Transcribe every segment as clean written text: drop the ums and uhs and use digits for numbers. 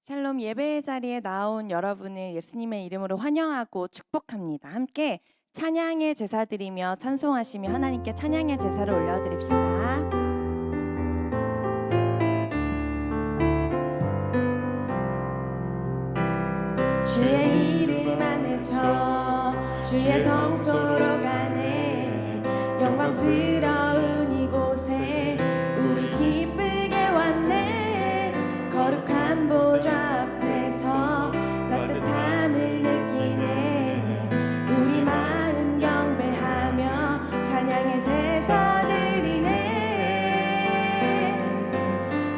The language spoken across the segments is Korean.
샬롬 예배 자리에 나온 여러분을 예수님의 이름으로 환영하고 축복합니다. 함께 찬양의 제사 드리며 찬송하시며 하나님께 찬양의 제사를 올려드립시다. 주의 이름 안에서 주의 성소로 가네. 영광스러운 이곳에 우리 기쁘게 왔네. 거룩한 보좌 앞에서 따뜻함을 느끼네. 우리 마음 경배하며 찬양의 제사 드리네.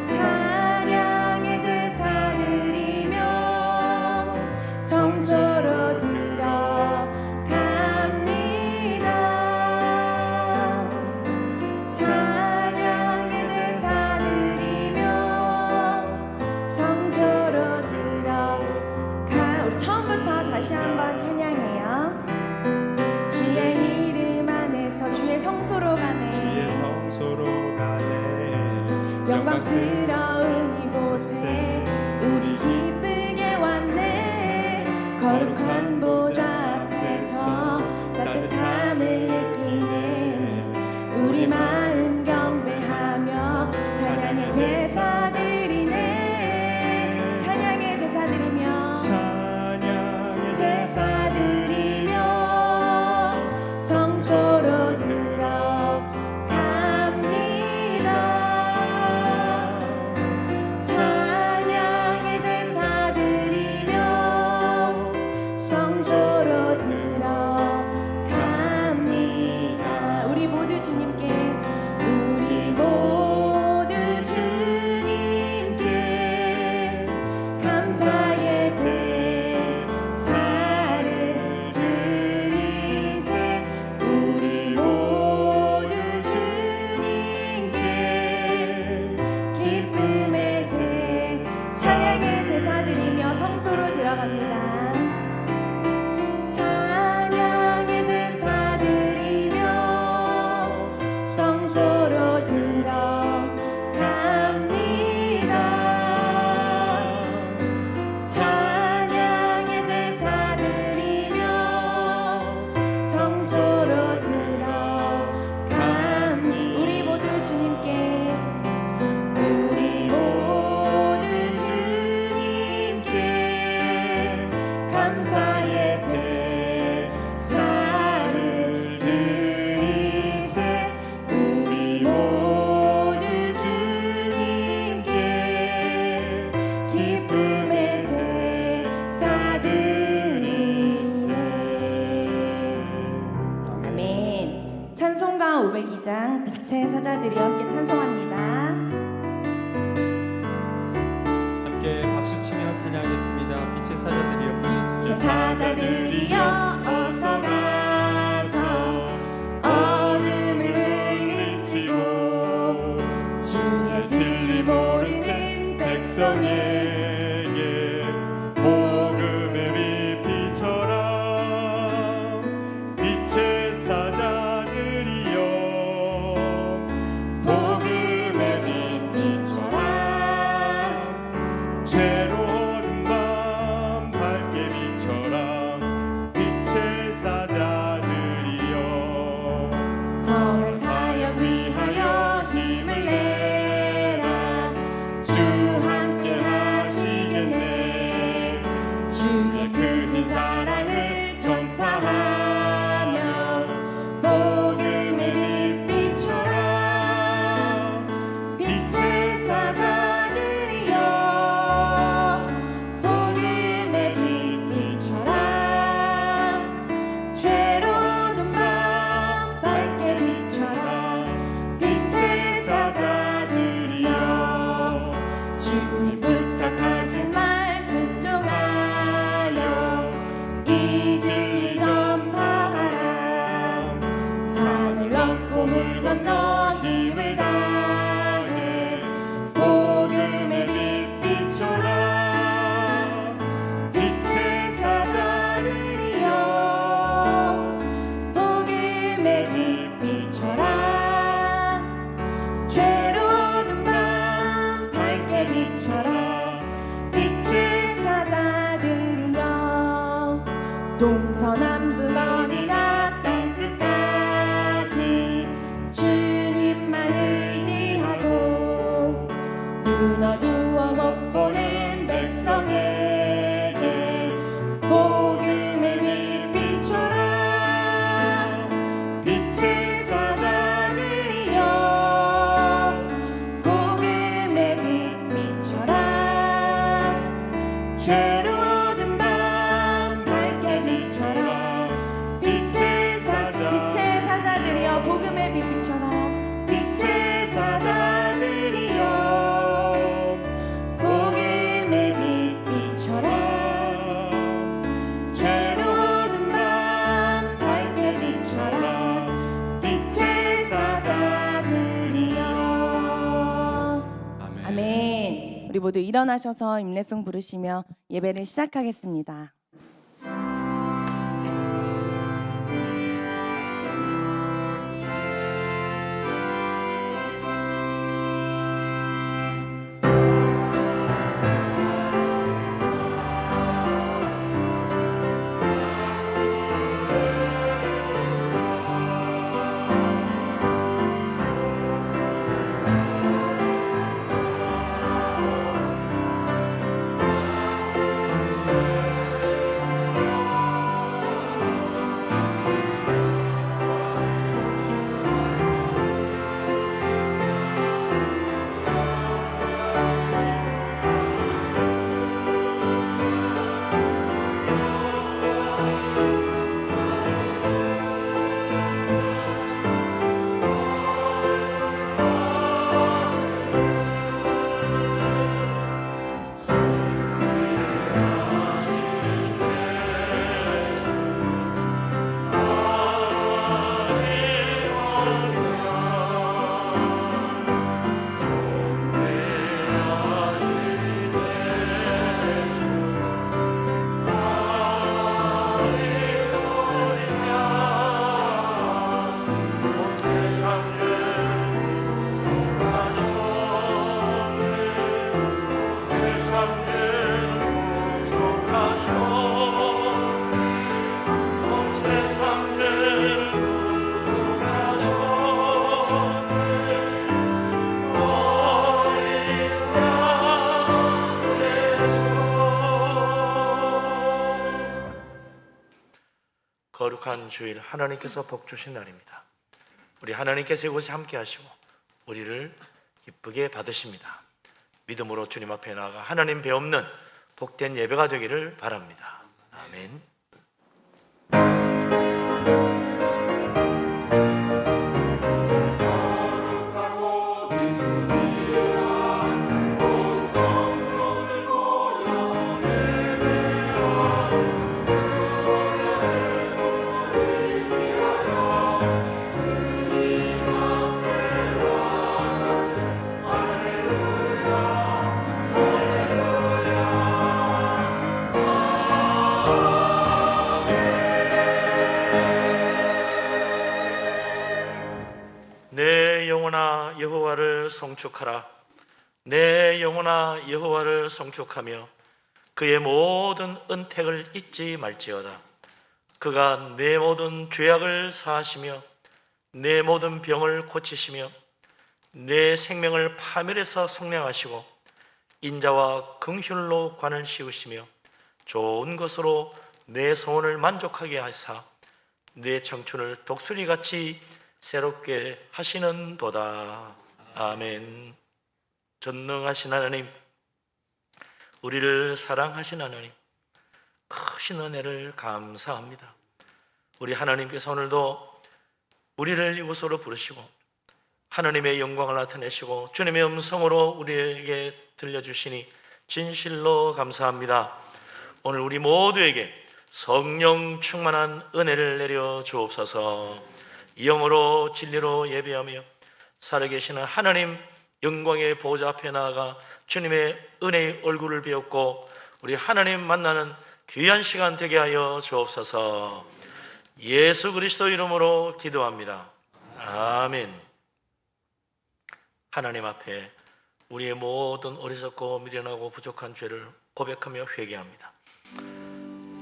찬양의 제사 드리며 성소로 들어갑니다. 찬양의 제사 드리며 성소로 들어가. 우리 처음부터 다시 한번 찬양해요. 주의 이름 안에서 주의 성소로 가네. 주의 성소로 가네. 영광스러운 이곳에 우리 기쁘게 왔네. 거룩한 보좌 앞에서 따뜻함을 느끼네. 우리 마음 경배하며 찬양의 제사 드리네. 찬양의 제사 드리며 찬양의 제사 드리며 성소로 들어갑니다. 찬양의 제사 드리며 성소로 들어갑니다. 우리 모두 주님께 감사의 제사를 드리세. 우리 모두 주님께 기쁨의 찬양의 제사 드리며 성소로 들어갑니다. 찬양의 제사 드리며 성소로 들어갑니다. 찬양의 제사 드리며 성소로 들어갑니다. 우리 모두 주님께 감사의 제사를 드리세. 우리 모두 주님께 기쁨의 제사 드리네. 아멘. 찬송가 502장 빛의 사자들이 함께 찬송합니다. 함께 박수치며 찬양하겠습니다. 빛의 사자들이여, 빛의 사자들이여 어서 가서 어둠을 물리치고 주의 진리 모르는 백성에게 복음의 빛 비춰라. 빛의 사자들이여, 복음의 빛 비춰라. 죄로운 밤 밝게 비춰라. 빛의 사자들이여, 선한 사역 위하여 힘을 내라. 주 함께 하시겠네. 주의 크신 사랑을 전파하며 복음의 빛 비춰라. 빛의 사자들이여 복음의 빛 비춰라. 죄로운 밤 밝게 비춰라. 빛의 사자들이여 주님 부탁하신 말 순종하여 이 진리 전파하라. 산을 넘고 물 건너 힘을 다해 복음의 빛 비춰라. 빛의 사자들이여 복음의 빛 비춰라. 죄로운 밤 밝게 비춰라. 빛의 우리 모두 일어나셔서 임례송 부르시며 예배를 시작하겠습니다. 거룩한 주일, 하나님께서 복 주신 날입니다. 우리 하나님께서 이곳에 함께 하시고 우리를 기쁘게 받으십니다. 믿음으로 주님 앞에 나아가 하나님 배없는 복된 예배가 되기를 바랍니다. 아멘. 내 영혼아 여호와를 송축하라. 내 영혼아 여호와를 송축하며 그의 모든 은택을 잊지 말지어다. 그가 내 모든 죄악을 사하시며 내 모든 병을 고치시며 내 생명을 파멸해서 속량하시고 인자와 긍휼로 관을 씌우시며 좋은 것으로 내 소원을 만족하게 하사 내 청춘을 독수리같이 새롭게 하시는도다. 아멘. 전능하신 하나님, 우리를 사랑하신 하나님, 크신 은혜를 감사합니다. 우리 하나님께서 오늘도 우리를 이곳으로 부르시고 하나님의 영광을 나타내시고 주님의 음성으로 우리에게 들려주시니 진실로 감사합니다. 오늘 우리 모두에게 성령 충만한 은혜를 내려 주옵소서. 영으로 진리로 예배하며 살아계시는 하나님 영광의 보좌 앞에 나아가 주님의 은혜의 얼굴을 배웠고 우리 하나님 만나는 귀한 시간 되게 하여 주옵소서. 예수 그리스도 이름으로 기도합니다. 아멘. 하나님 앞에 우리의 모든 어리석고 미련하고 부족한 죄를 고백하며 회개합니다.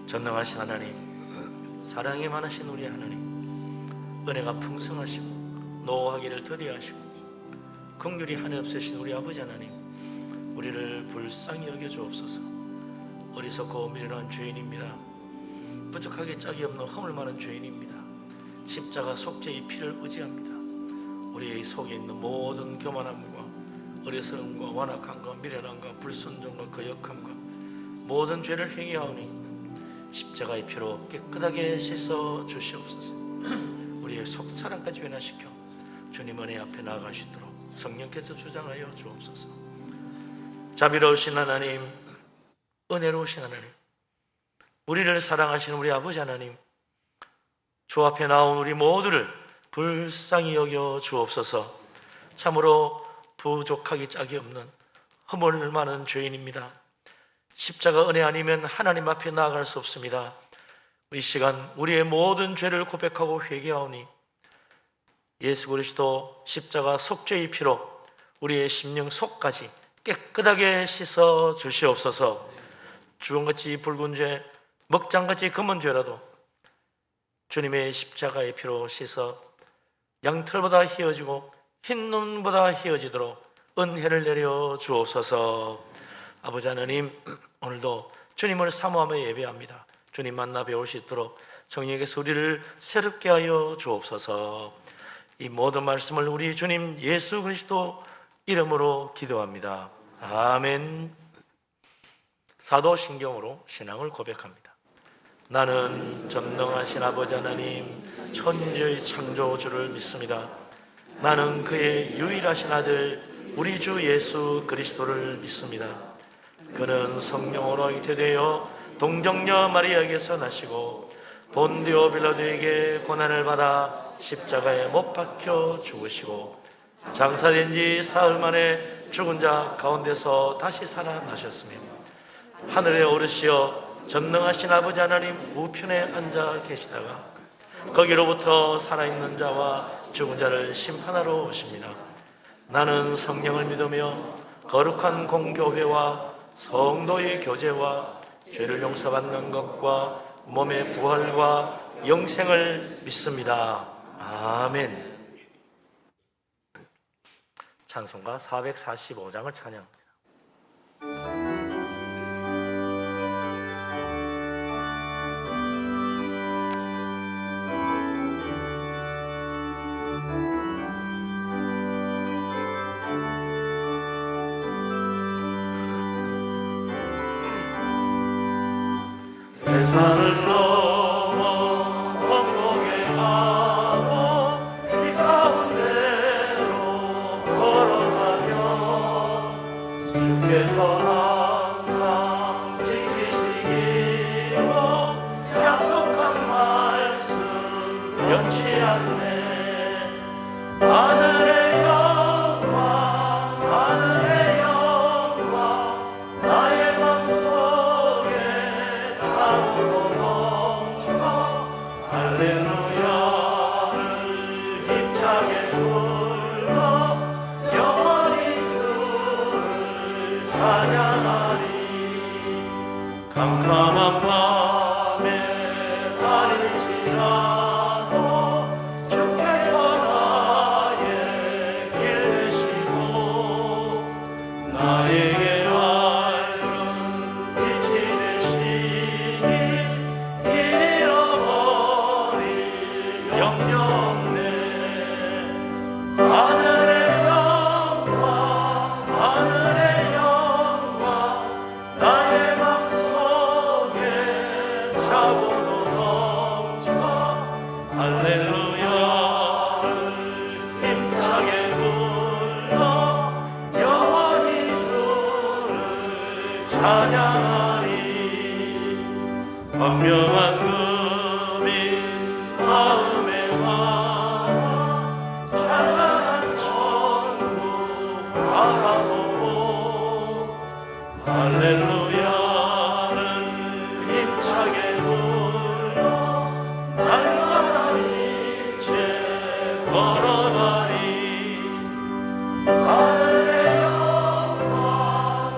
전능하신 하나님, 사랑이 많으신 우리 하나님, 은혜가 풍성하시고 노하기를 더디하시고 긍휼이 한이 없으신 우리 아버지 하나님, 우리를 불쌍히 여겨 주옵소서. 어리석고 미련한 죄인입니다. 부족하게 짝이 없는 허물 많은 죄인입니다. 십자가 속죄의 피를 의지합니다. 우리의 속에 있는 모든 교만함과 어리석음과 완악함과 미련함과 불순종과 거역함과 모든 죄를 행위하오니 십자가의 피로 깨끗하게 씻어 주시옵소서. 우리의 속 사랑까지 변화시켜 주님 은혜 앞에 나아가시도록 성령께서 주장하여 주옵소서. 자비로우신 하나님, 은혜로우신 하나님, 우리를 사랑하시는 우리 아버지 하나님, 주 앞에 나온 우리 모두를 불쌍히 여겨 주옵소서. 참으로 부족하기 짝이 없는 허물 많은 죄인입니다. 십자가 은혜 아니면 하나님 앞에 나아갈 수 없습니다. 이 시간 우리의 모든 죄를 고백하고 회개하오니 예수 그리스도 십자가 속죄의 피로 우리의 심령 속까지 깨끗하게 씻어 주시옵소서. 주홍같이 붉은 죄, 먹장같이 검은 죄라도 주님의 십자가의 피로 씻어 양털보다 희어지고 흰 눈보다 희어지도록 은혜를 내려 주옵소서. 아버지 하나님, 오늘도 주님을 사모하며 예배합니다. 주님 만나 배울 수 있도록 성령께서 우리를 새롭게 하여 주옵소서. 이 모든 말씀을 우리 주님 예수 그리스도 이름으로 기도합니다. 아멘. 사도신경으로 신앙을 고백합니다. 나는 전능하신 아버지 하나님 천지의 창조주를 믿습니다. 나는 그의 유일하신 아들 우리 주 예수 그리스도를 믿습니다. 그는 성령으로 잉태되어 동정녀 마리아에게서 나시고 본디오 빌라도에게 고난을 받아 십자가에 못 박혀 죽으시고 장사된 지 사흘 만에 죽은 자 가운데서 다시 살아나셨으며 하늘에 오르시어 전능하신 아버지 하나님 우편에 앉아 계시다가 거기로부터 살아있는 자와 죽은 자를 심판하러 오십니다. 나는 성령을 믿으며 거룩한 공교회와 성도의 교제와 죄를 용서받는 것과 몸의 부활과 영생을 믿습니다. 아멘. 찬송가 445장을 찬양합니다. 세상을 넘어 번복에 하고 이 가운데로 걸어가며 주께서 항상 지키시기로 약속한 말씀 변치 않네. 하늘의 영광 하늘의 영광 나의 맘속에 사고로 넘쳐 할렐루야를 힘차게 불러 영원히 주를 찬양하리. 캄캄한 밤에 다릴지라도 주께서 나의 길 되시고 나에게 밝은 빛이 되시니 길 잃어버릴 염려 없네. 하늘의 영광 하늘의 영광 나의 맘속에 차고도 넘쳐 할렐루야를 힘차게 불러 영원히 주를 찬양하리. 광명한 금인 마음에 와 찬란한 천국 바라보고 할렐루야를 힘차게 불러 날마다 이제 걸어가리. 하늘의 영광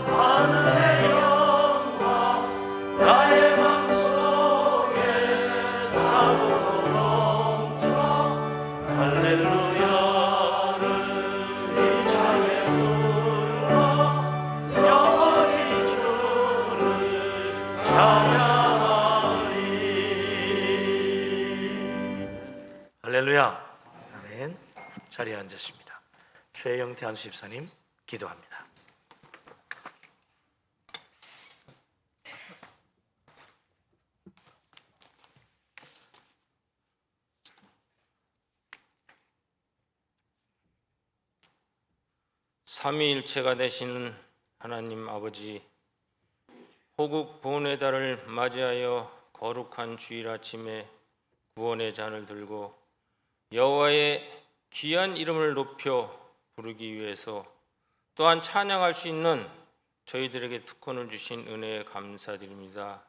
하늘의 영광 나의 맘속에 사고로 넘쳐 할렐루야를 힘차게 불러 영원히 주를 찬양하리. 할렐루야. 아멘. 자리에 앉으십니다. 최영태 한수 집사님 기도합니다. 삼위일체가 되시는 하나님 아버지, 호국 보훈의 달을 맞이하여 거룩한 주일 아침에 구원의 잔을 들고 여호와의 귀한 이름을 높여 부르기 위해서 또한 찬양할 수 있는 저희들에게 특권을 주신 은혜에 감사드립니다.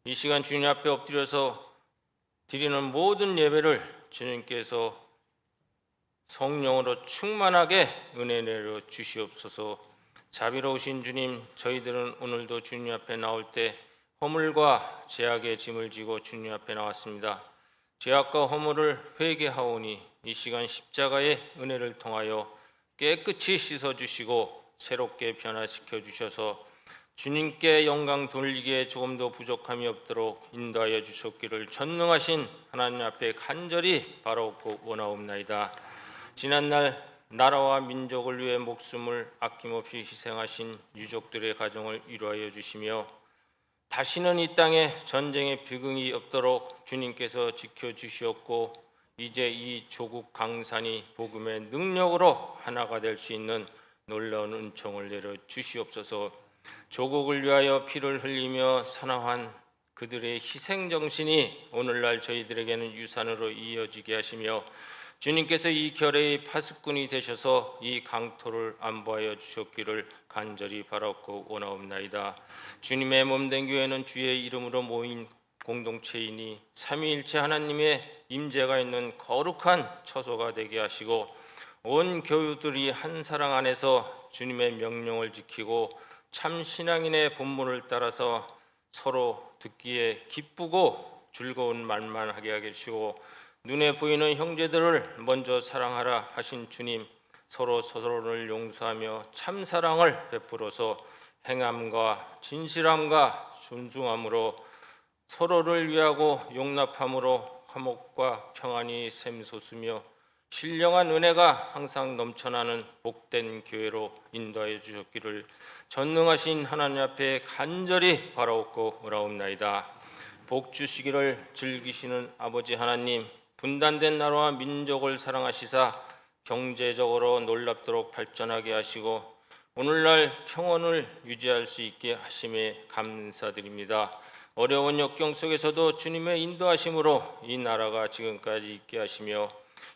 이 시간 주님 앞에 엎드려서 드리는 모든 예배를 주님께서 성령으로 충만하게 은혜 내려 주시옵소서. 자비로우신 주님, 저희들은 오늘도 주님 앞에 나올 때 허물과 죄악의 짐을 지고 주님 앞에 나왔습니다. 죄악과 허물을 회개하오니 이 시간 십자가의 은혜를 통하여 깨끗이 씻어주시고 새롭게 변화시켜 주셔서 주님께 영광 돌리기에 조금도 부족함이 없도록 인도하여 주셨기를 전능하신 하나님 앞에 간절히 바라옵고 원하옵나이다. 지난날 나라와 민족을 위해 목숨을 아낌없이 희생하신 유족들의 가정을 위로하여 주시며 다시는 이 땅에 전쟁의 비극이 없도록 주님께서 지켜주시었고 이제 이 조국 강산이 복음의 능력으로 하나가 될 수 있는 놀라운 은총을 내려 주시옵소서. 조국을 위하여 피를 흘리며 사랑한 그들의 희생 정신이 오늘날 저희들에게는 유산으로 이어지게 하시며 주님께서 이 결의의 파수꾼이 되셔서 이 강토를 안보하여 주셨기를 간절히 바라옵고 원하옵나이다. 주님의 몸된 교회는 주의 이름으로 모인 공동체이니 삼위일체 하나님의 임재가 있는 거룩한 처소가 되게 하시고 온 교우들이 한 사랑 안에서 주님의 명령을 지키고 참 신앙인의 본분을 따라서 서로 듣기에 기쁘고 즐거운 말만 하게 하시고 눈에 보이는 형제들을 먼저 사랑하라 하신 주님, 서로를 용서하며 참 사랑을 베풀어서 행함과 진실함과 순종함으로 서로를 위하고 용납함으로 화목과 평안이 샘솟으며 신령한 은혜가 항상 넘쳐나는 복된 교회로 인도하여 주셨기를 전능하신 하나님 앞에 간절히 바라옵고 오라옵나이다. 복 주시기를 즐기시는 아버지 하나님, 분단된 나라와 민족을 사랑하시사 경제적으로 놀랍도록 발전하게 하시고 오늘날 평온을 유지할 수 있게 하심에 감사드립니다. 어려운 역경 속에서도 주님의 인도하심으로 이 나라가 지금까지 있게 하시며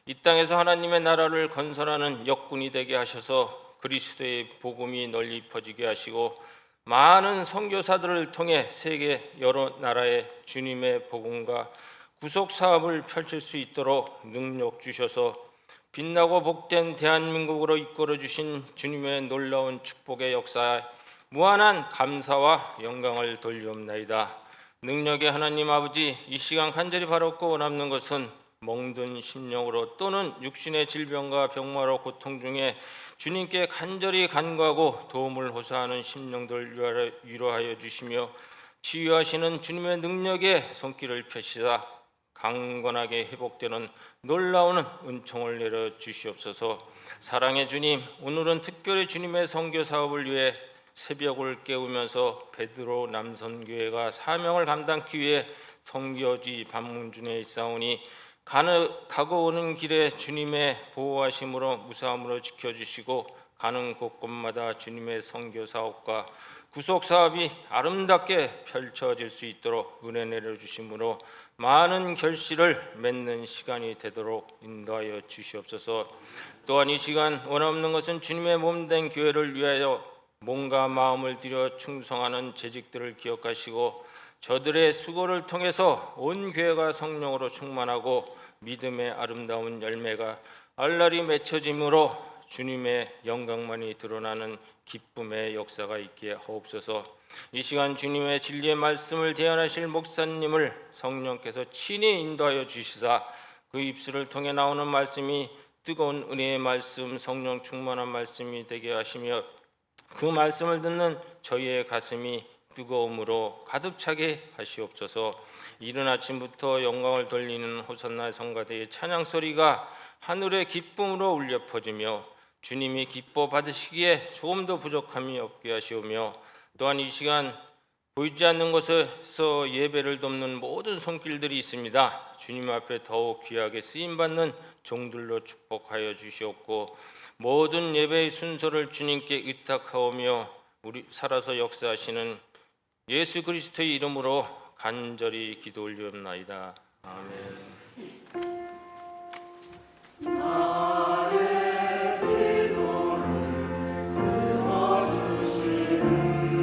이 땅에서 하나님의 나라를 건설하는 역군이 되게 하셔서 그리스도의 복음이 널리 퍼지게 하시고 많은 선교사들을 통해 세계 여러 나라에 주님의 복음과 구속 사업을 펼칠 수 있도록 능력 주셔서 빛나고 복된 대한민국으로 이끌어 주신 주님의 놀라운 축복의 역사에 무한한 감사와 영광을 돌리옵나이다. 능력의 하나님 아버지, 이 시간 간절히 바라옵고 원하는 것은 멍든 심령으로 또는 육신의 질병과 병마로 고통 중에 주님께 간절히 간구하고 도움을 호소하는 심령들 위로하여 주시며 치유하시는 주님의 능력의 손길을 펴시사 강건하게 회복되는 놀라운 은총을 내려 주시옵소서. 사랑의 주님, 오늘은 특별히 주님의 선교 사업을 위해 새벽을 깨우면서 베드로 남선교회가 사명을 감당하기 위해 선교지 방문중에 있사오니 가고 오는 길에 주님의 보호하심으로 무사함으로 지켜주시고 가는 곳곳마다 주님의 선교 사업과 구속 사업이 아름답게 펼쳐질 수 있도록 은혜 내려주심으로 많은 결실을 맺는 시간이 되도록 인도하여 주시옵소서. 또한 이 시간 원없는 것은 주님의 몸된 교회를 위하여 몸과 마음을 들여 충성하는 재직들을 기억하시고 저들의 수고를 통해서 온 교회가 성령으로 충만하고 믿음의 아름다운 열매가 알랄이 맺혀짐으로 주님의 영광만이 드러나는 기쁨의 역사가 있게 하옵소서. 이 시간 주님의 진리의 말씀을 대언하실 목사님을 성령께서 친히 인도하여 주시사 그 입술을 통해 나오는 말씀이 뜨거운 은혜의 말씀, 성령 충만한 말씀이 되게 하시며 그 말씀을 듣는 저희의 가슴이 뜨거움으로 가득 차게 하시옵소서. 이른 아침부터 영광을 돌리는 호산나 성가대의 찬양 소리가 하늘의 기쁨으로 울려 퍼지며 주님이 기뻐 받으시기에 조금도 부족함이 없게 하시오며 또한 이 시간 보이지 않는 곳에서 예배를 돕는 모든 손길들이 있습니다. 주님 앞에 더욱 귀하게 쓰임받는 종들로 축복하여 주시옵고 모든 예배의 순서를 주님께 의탁하오며 우리 살아서 역사하시는 예수 그리스도의 이름으로 간절히 기도 올리옵나이다. 아멘. 나의 기도를 들어주시는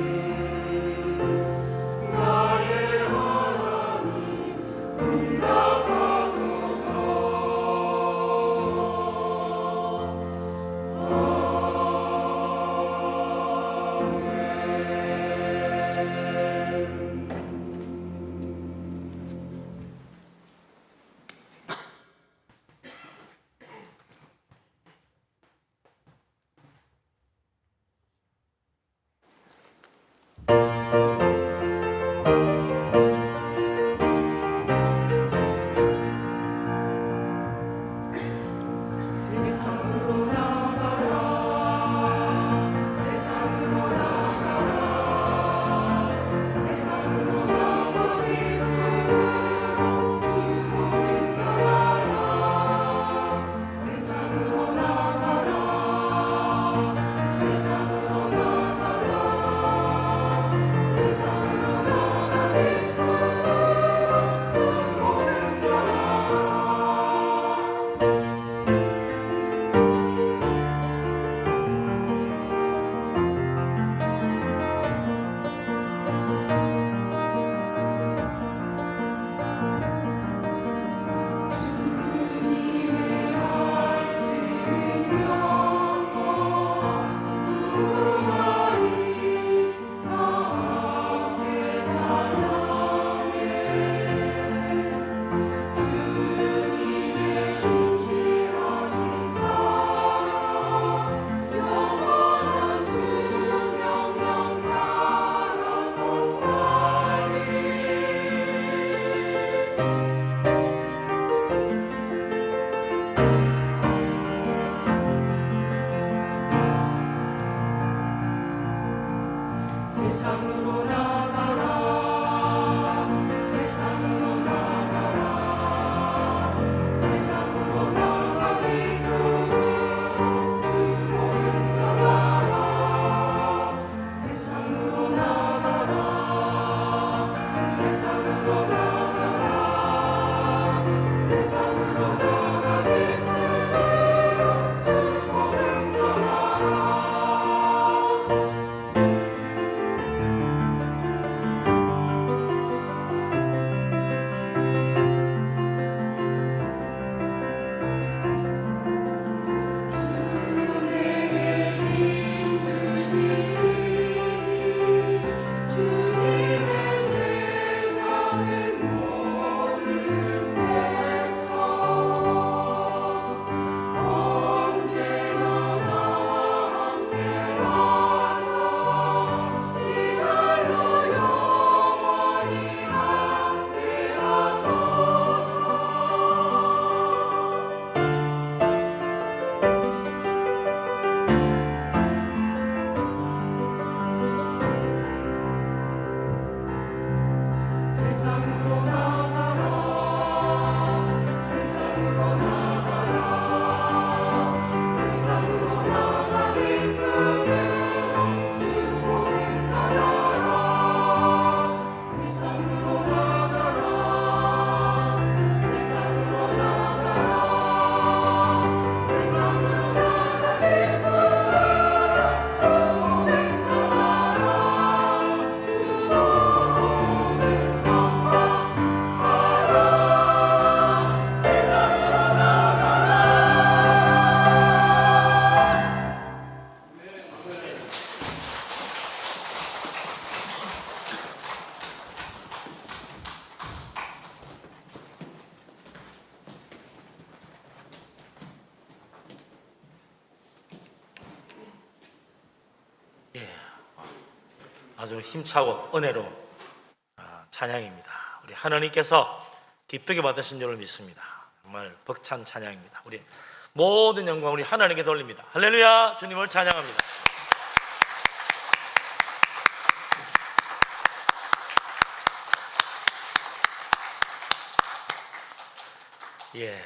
아주 힘차고 은혜로 찬양입니다. 우리 하나님께서 기쁘게 받으신 줄을 믿습니다. 정말 벅찬 찬양입니다. 우리 모든 영광 우리 하나님께 돌립니다. 할렐루야. 주님을 찬양합니다. 예,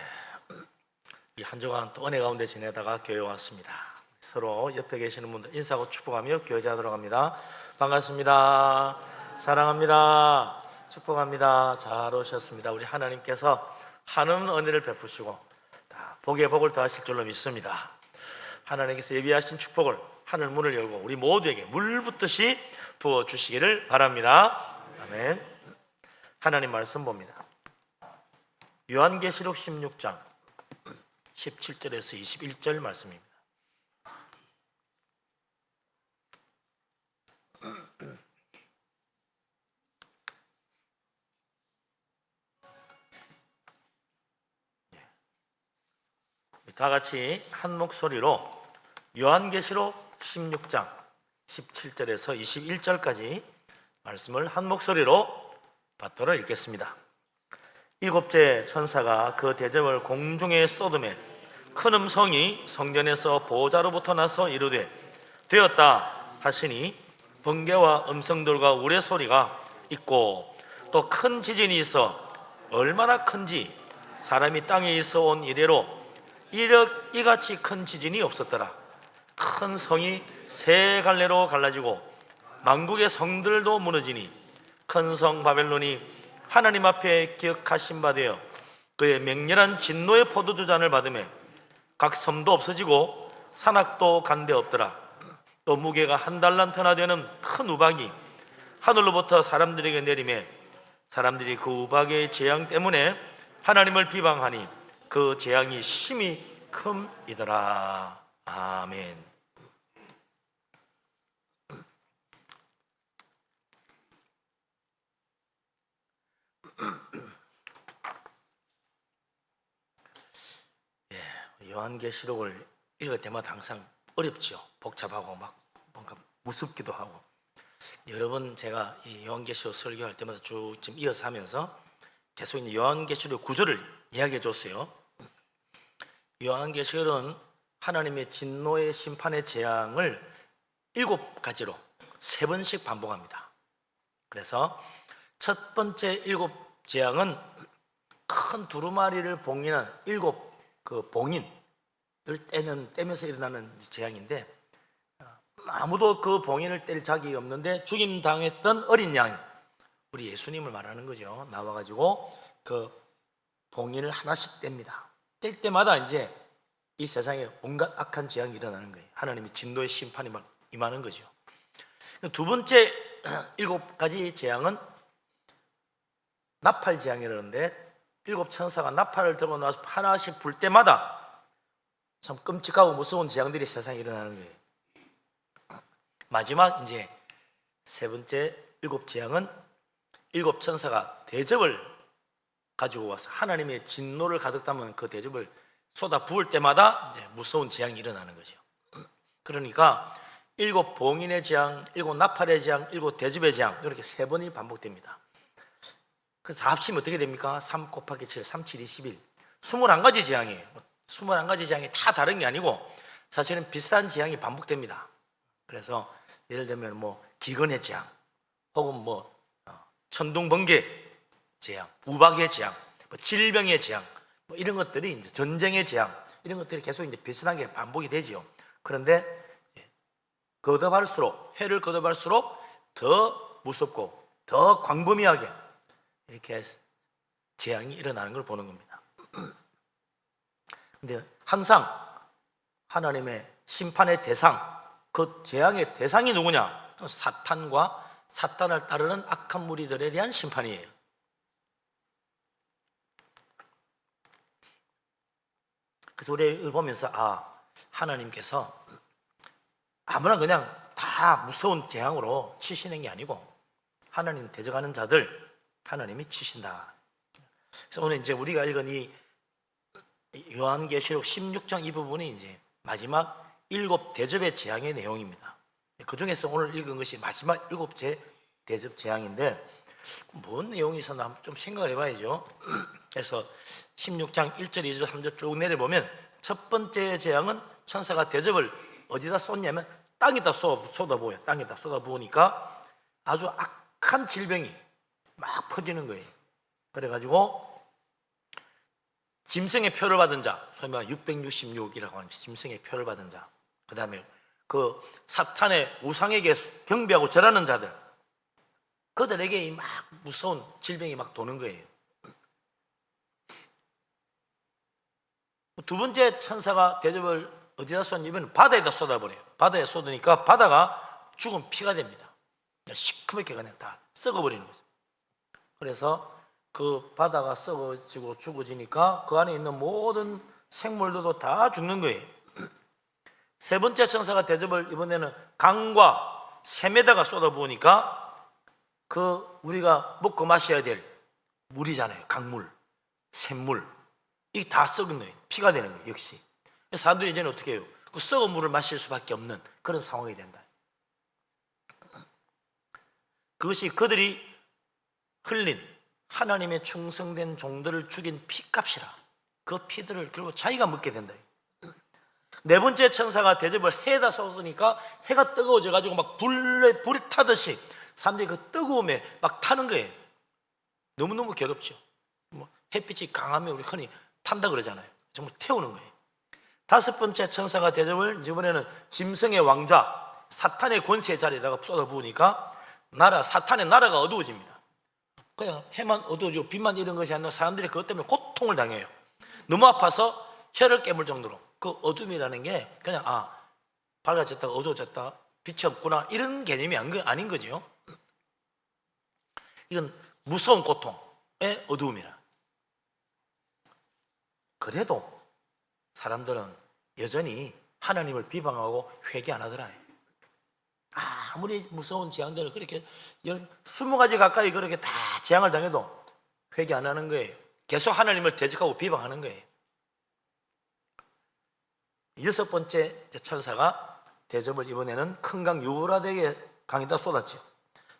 이 한 주간 또 은혜 가운데 지내다가 교회 왔습니다. 서로 옆에 계시는 분들 인사하고 축복하며 교제하도록 합니다. 반갑습니다. 사랑합니다. 축복합니다. 잘 오셨습니다. 우리 하나님께서 한없는 은혜를 베푸시고 복에 복을 더하실 줄로 믿습니다. 하나님께서 예비하신 축복을 하늘 문을 열고 우리 모두에게 물 붓듯이 부어주시기를 바랍니다. 아멘. 하나님 말씀 봅니다. 요한계시록 16장 17절에서 21절 말씀입니다. 다 같이 한 목소리로 요한계시록 16장 17절에서 21절까지 말씀을 한 목소리로 받들어 읽겠습니다. 일곱째 천사가 그 대접을 공중에 쏟음에 큰 음성이 성전에서 보호자로부터 나서 이르되 되었다 하시니 번개와 음성들과 우레소리가 있고 또 큰 지진이 있어 얼마나 큰지 사람이 땅에 있어 온 이래로 이같이 큰 지진이 없었더라. 큰 성이 세 갈래로 갈라지고 만국의 성들도 무너지니 큰 성 바벨론이 하나님 앞에 기억하신 바 되어 그의 맹렬한 진노의 포도주 잔을 받으며 각 섬도 없어지고 산악도 간데 없더라. 또 무게가 한 달란트나 되는 큰 우박이 하늘로부터 사람들에게 내리매 사람들이 그 우박의 재앙 때문에 하나님을 비방하니 그 재앙이 심히 큼이더라. 아멘. 요한계시록을 읽을 때마다 항상 어렵죠. 복잡하고 막 뭔가 무섭기도 하고. 여러분 제가 이 요한계시록 설교할 때마다 쭉 지금 이어서 하면서 계속 이제 요한계시록 구조를 이야기해 줬어요. 요한계시록은 하나님의 진노의 심판의 재앙을 7가지로 3번씩 반복합니다. 그래서 첫 번째 7 재앙은 큰 두루마리를 봉인한 7 그 봉인을 떼면서 일어나는 재앙인데 아무도 그 봉인을 뗄 자격이 없는데 죽임 당했던 어린 양 우리 예수님을 말하는 거죠. 나와가지고 그 봉인을 하나씩 뗍니다. 뗄 때마다 이제 이 세상에 온갖 악한 재앙이 일어나는 거예요. 하나님의 진노의 심판이 막 임하는 거죠. 두 번째 7가지 재앙은 나팔 재앙이라는데 7 천사가 나팔을 들고 나와서 하나씩 불 때마다 참 끔찍하고 무서운 재앙들이 세상에 일어나는 거예요. 마지막 이제 세 번째 7 재앙은 7 천사가 대접을 가지고 와서 하나님의 진노를 가득 담은 그 대접을 쏟아 부을 때마다 이제 무서운 재앙이 일어나는 거죠. 그러니까 7 봉인의 재앙, 7 나팔의 재앙, 7 대접의 재앙 이렇게 3번이 반복됩니다. 그래서 합치면 어떻게 됩니까? 3 곱하기 7, 3, 7, 21 21가지 재앙이에요. 21가지 재앙이 다 다른 게 아니고 사실은 비슷한 재앙이 반복됩니다. 그래서 예를 들면 뭐 기근의 재앙 혹은 뭐 천둥번개 재앙, 우박의 재앙, 뭐 질병의 재앙 뭐 이런 것들이 이제 전쟁의 재앙 이런 것들이 계속 이제 비슷한 게 반복이 되지요. 그런데 거듭할수록 해를 거듭할수록 더 무섭고 더 광범위하게 이렇게 재앙이 일어나는 걸 보는 겁니다. 근데 항상 하나님의 심판의 대상, 그 재앙의 대상이 누구냐? 사탄과 사탄을 따르는 악한 무리들에 대한 심판이에요. 그래서 우리 이걸 보면서 하나님께서 아무나 그냥 다 무서운 재앙으로 치시는 게 아니고 하나님 대적하는 자들 하나님이 치신다. 그래서 오늘 이제 우리가 읽은 이 요한계시록 16장 이 부분이 이제 마지막 7 대접의 재앙의 내용입니다. 그 중에서 오늘 읽은 것이 마지막 7째 대접 재앙인데 뭔 내용이 있었나 한번 좀 생각을 해봐야죠. 그래서 16장 1절, 2절, 3절 쭉 내려보면 첫 번째 재앙은 천사가 대접을 어디다 쏟냐면 땅에다 쏟아부어요. 땅에다 쏟아부으니까 아주 악한 질병이 막 퍼지는 거예요. 그래가지고 짐승의 표를 받은 자, 소위 말하는 666이라고 하는 짐승의 표를 받은 자, 그 다음에 그 사탄의 우상에게 경배하고 절하는 자들, 그들에게 막 무서운 질병이 막 도는 거예요. 두 번째 천사가 대접을 어디다 쏟냐면 바다에다 쏟아버려요. 바다에 쏟으니까 바다가 죽은 피가 됩니다. 시커멓게 그냥 다 썩어버리는 거죠. 그래서 그 바다가 썩어지고 죽어지니까 그 안에 있는 모든 생물들도 다 죽는 거예요. 세 번째 천사가 대접을 이번에는 강과 샘에다가 쏟아부으니까 그 우리가 먹고 마셔야 될 물이잖아요. 강물, 샘물, 이게 다 썩은 거예요. 피가 되는 거예요. 역시 사람들이 이제는 어떻게 해요? 그 썩은 물을 마실 수밖에 없는 그런 상황이 된다. 그것이 그들이 흘린 하나님의 충성된 종들을 죽인 피값이라. 그 피들을 결국 자기가 먹게 된다. 네 번째 천사가 대접을 해에다 쏟으니까 해가 뜨거워져 가지고 막 불이 타듯이 사람들이 그 뜨거움에 막 타는 거예요. 너무너무 괴롭죠. 뭐 햇빛이 강하면 우리 흔히 탄다 그러잖아요. 정말 태우는 거예요. 다섯 번째 천사가 대접을 이번에는 짐승의 왕자 사탄의 권세의 자리에다가 쏟아부으니까 사탄의 나라가 어두워집니다. 그냥 해만 어두워지고 빛만 이런 것이 아니라 사람들이 그것 때문에 고통을 당해요. 너무 아파서 혀를 깨물 정도로. 그 어둠이라는 게 그냥 밝아졌다 어두워졌다 빛이 없구나 이런 개념이 아닌 거죠. 이건 무서운 고통의 어두움이라. 그래도 사람들은 여전히 하나님을 비방하고 회개 안 하더라. 아무리 무서운 재앙들을 그렇게 20가지 가까이 그렇게 다 재앙을 당해도 회개 안 하는 거예요. 계속 하나님을 대적하고 비방하는 거예요. 여섯 번째 천사가 대접을 이번에는 큰 강 유브라데스 강에다 쏟았죠.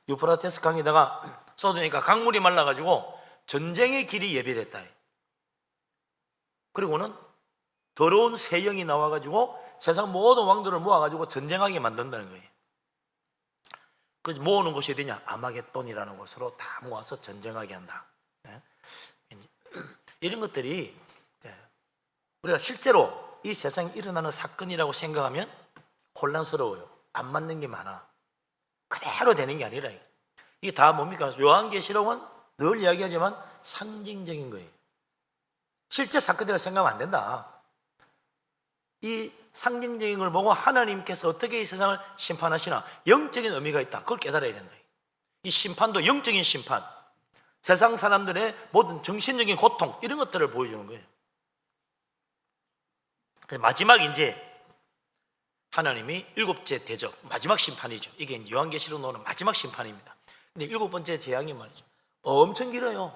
유프라테스 강에다가 쏟으니까 강물이 말라가지고 전쟁의 길이 예비됐다. 그리고는 더러운 새 영이 나와가지고 세상 모든 왕들을 모아가지고 전쟁하게 만든다는 거예요. 그 모으는 곳이 어디냐? 아마겟돈이라는 곳으로 다 모아서 전쟁하게 한다. 이런 것들이 우리가 실제로 이 세상에 일어나는 사건이라고 생각하면 혼란스러워요. 안 맞는 게 많아. 그대로 되는 게 아니라 이게 다 뭡니까? 요한계시록은 늘 이야기하지만 상징적인 거예요. 실제 사건이라고 생각하면 안 된다. 이 상징적인 걸 보고 하나님께서 어떻게 이 세상을 심판하시나 영적인 의미가 있다. 그걸 깨달아야 된다. 이 심판도 영적인 심판, 세상 사람들의 모든 정신적인 고통 이런 것들을 보여주는 거예요. 마지막 이제 하나님이 7째 대접, 마지막 심판이죠. 이게 요한계시록 나오는 마지막 심판입니다. 근데 7번째 재앙이 말이죠. 엄청 길어요.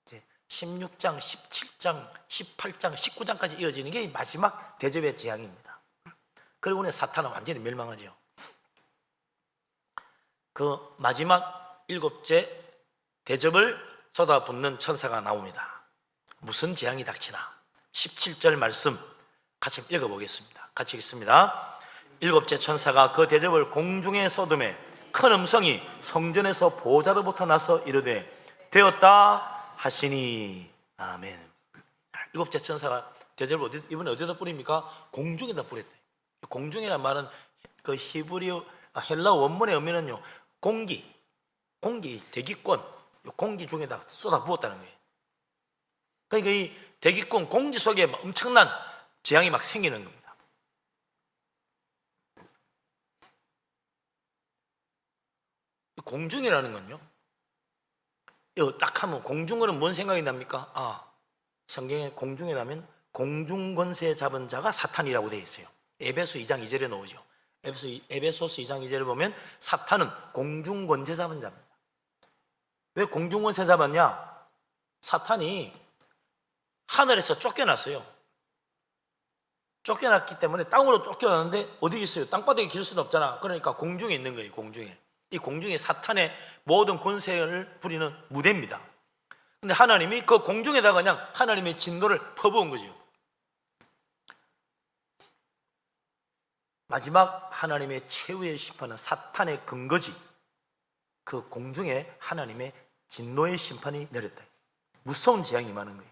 이제 16장, 17장, 18장, 19장까지 이어지는 게 마지막 대접의 재앙입니다. 그리고는 사탄은 완전히 멸망하죠. 그 마지막 7째 대접을 쏟아붓는 천사가 나옵니다. 무슨 재앙이 닥치나? 17절 말씀 같이 읽어보겠습니다. 같이 읽습니다. 7째 천사가 그 대접을 공중에 쏟음에 큰 음성이 성전에서 보좌로부터 나서 이르되 되었다 하시니 아멘. 7째 천사가 대접을 이번에 어디다 뿌립니까? 공중에다 뿌렸대. 공중이라는 말은 그 히브리어 헬라 원문의 의미는요 공기, 대기권, 공기 중에다 쏟아 부었다는 거예요. 그러니까 이 대기권 공기 속에 엄청난 재앙이 막 생기는 겁니다. 공중이라는 건요, 이거 딱 하면 공중어는 뭔 생각이 납니까? 성경에 공중이라면 공중권세 잡은 자가 사탄이라고 되어 있어요. 에베소 2장 2절에 나오죠. 에베소서 2장 2절을 보면 사탄은 공중권세 잡은 자입니다. 왜 공중권세 잡았냐? 사탄이 하늘에서 쫓겨났어요. 쫓겨났기 때문에 땅으로 쫓겨났는데 어디 있어요? 땅바닥에 길 수는 없잖아. 그러니까 공중에 있는 거예요. 공중에. 이 공중에 사탄의 모든 권세를 부리는 무대입니다. 근데 하나님이 그 공중에다가 그냥 하나님의 진노를 퍼부은 거죠. 마지막 하나님의 최후의 심판은 사탄의 근거지. 그 공중에 하나님의 진노의 심판이 내렸다. 무서운 재앙이 임하는 거예요.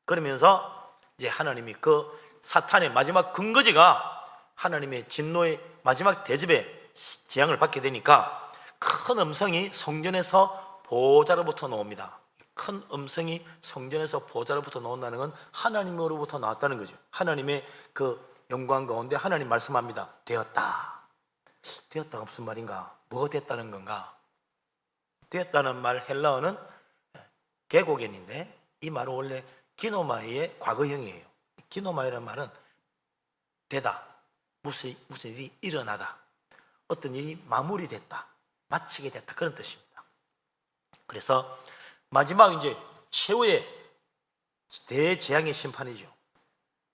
그러면서 이제 하나님이 그 사탄의 마지막 근거지가 하나님의 진노의 마지막 대접의 재앙을 받게 되니까 큰 음성이 성전에서 보좌로부터 나옵니다. 큰 음성이 성전에서 보좌로부터 나온다는 건 하나님으로부터 나왔다는 거죠. 하나님의 그 영광 가운데 하나님 말씀합니다. 되었다. 되었다가 무슨 말인가? 뭐가 됐다는 건가? 되었다는 말 헬라어는 계고겐인데 이 말은 원래 기노마이의 과거형이에요. 기노마이라는 말은 되다, 무슨 일이 일어나다, 어떤 일이 마무리됐다, 마치게 됐다, 그런 뜻입니다. 그래서 마지막 이제 최후의 대재앙의 심판이죠.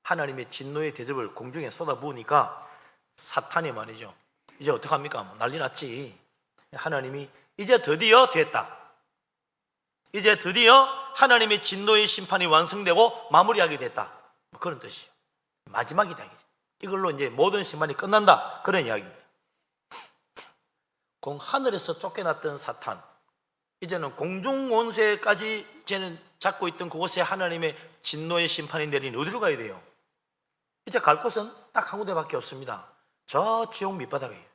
하나님의 진노의 대접을 공중에 쏟아부으니까 사탄이 말이죠. 이제 어떡합니까? 난리 났지. 하나님이 이제 드디어 됐다. 이제 드디어 하나님의 진노의 심판이 완성되고 마무리하게 됐다. 그런 뜻이에요. 마지막이다. 이걸로 이제 모든 심판이 끝난다. 그런 이야기입니다. 하늘에서 쫓겨났던 사탄, 이제는 공중 원세까지 이제는 잡고 있던 그곳에 하나님의 진노의 심판이 내린 어디로 가야 돼요? 이제 갈 곳은 딱 한 군데밖에 없습니다. 저 지옥 밑바닥이에요.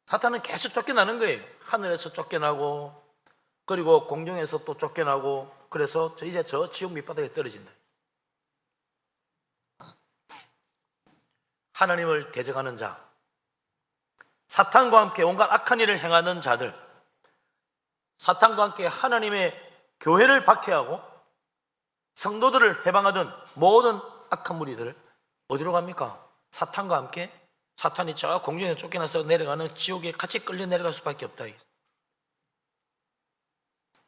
사탄은 계속 쫓겨나는 거예요. 하늘에서 쫓겨나고, 그리고 공중에서 또 쫓겨나고, 그래서 이제 저 지옥 밑바닥에 떨어진다. 하나님을 대적하는 자, 사탄과 함께 온갖 악한 일을 행하는 자들, 사탄과 함께 하나님의 교회를 박해하고 성도들을 해방하던 모든 악한 무리들 어디로 갑니까? 사탄과 함께, 사탄이 저 공중에 쫓겨나서 내려가는 지옥에 같이 끌려 내려갈 수밖에 없다.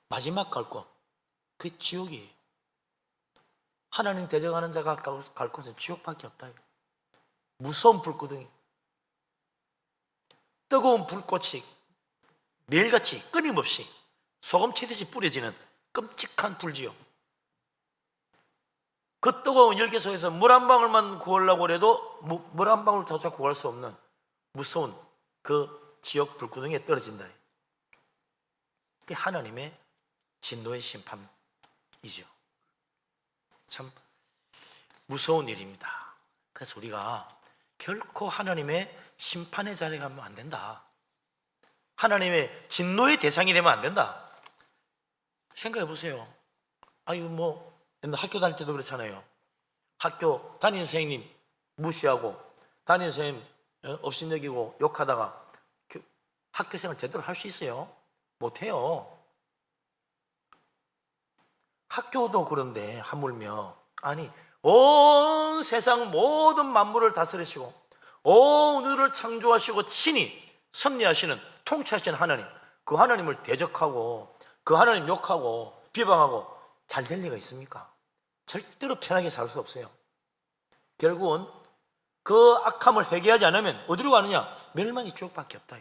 마지막 갈 곳, 그 지옥이에요. 하나님 대적하는 자가 갈 곳은 지옥밖에 없다. 무서운 불구덩이, 뜨거운 불꽃이 매일같이 끊임없이 소금 치듯이 뿌려지는 끔찍한 불지옥. 그 뜨거운 열기 속에서 물 한 방울만 구하려고 해도 물 한 방울조차 구할 수 없는 무서운 그 지옥 불구덩이에 떨어진다. 그게 하나님의 진노의 심판이죠. 참 무서운 일입니다. 그래서 우리가 결코 하나님의 심판의 자리에 가면 안 된다. 하나님의 진노의 대상이 되면 안 된다. 생각해 보세요. 옛날 학교 다닐 때도 그렇잖아요. 학교 담임 선생님 무시하고 담임 선생님 업신여기고 욕하다가 학교생활 제대로 할 수 있어요? 못해요. 학교도 그런데 하물며 온 세상 모든 만물을 다스리시고 온 우주를 창조하시고 친히 섭리하시는 통치하시는 하나님, 그 하나님을 대적하고 그 하나님 욕하고 비방하고 잘 될 리가 있습니까? 절대로 편하게 살 수 없어요. 결국은 그 악함을 회개하지 않으면 어디로 가느냐? 멸망의 지옥밖에 없다.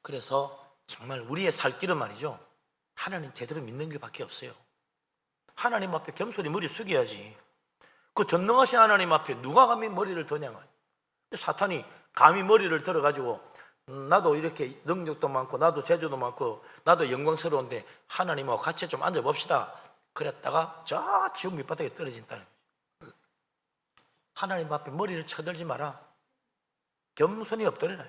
그래서 정말 우리의 살 길은 말이죠, 하나님 제대로 믿는 길밖에 없어요. 하나님 앞에 겸손히 머리 숙여야지. 그 전능하신 하나님 앞에 누가 감히 머리를 드냐. 사탄이 감히 머리를 들어가지고 나도 이렇게 능력도 많고 나도 재주도 많고 나도 영광스러운데 하나님하고 같이 좀 앉아봅시다 그랬다가 저 지옥 밑바닥에 떨어진다는 거죠. 하나님 앞에 머리를 쳐들지 마라. 겸손히 엎드려라.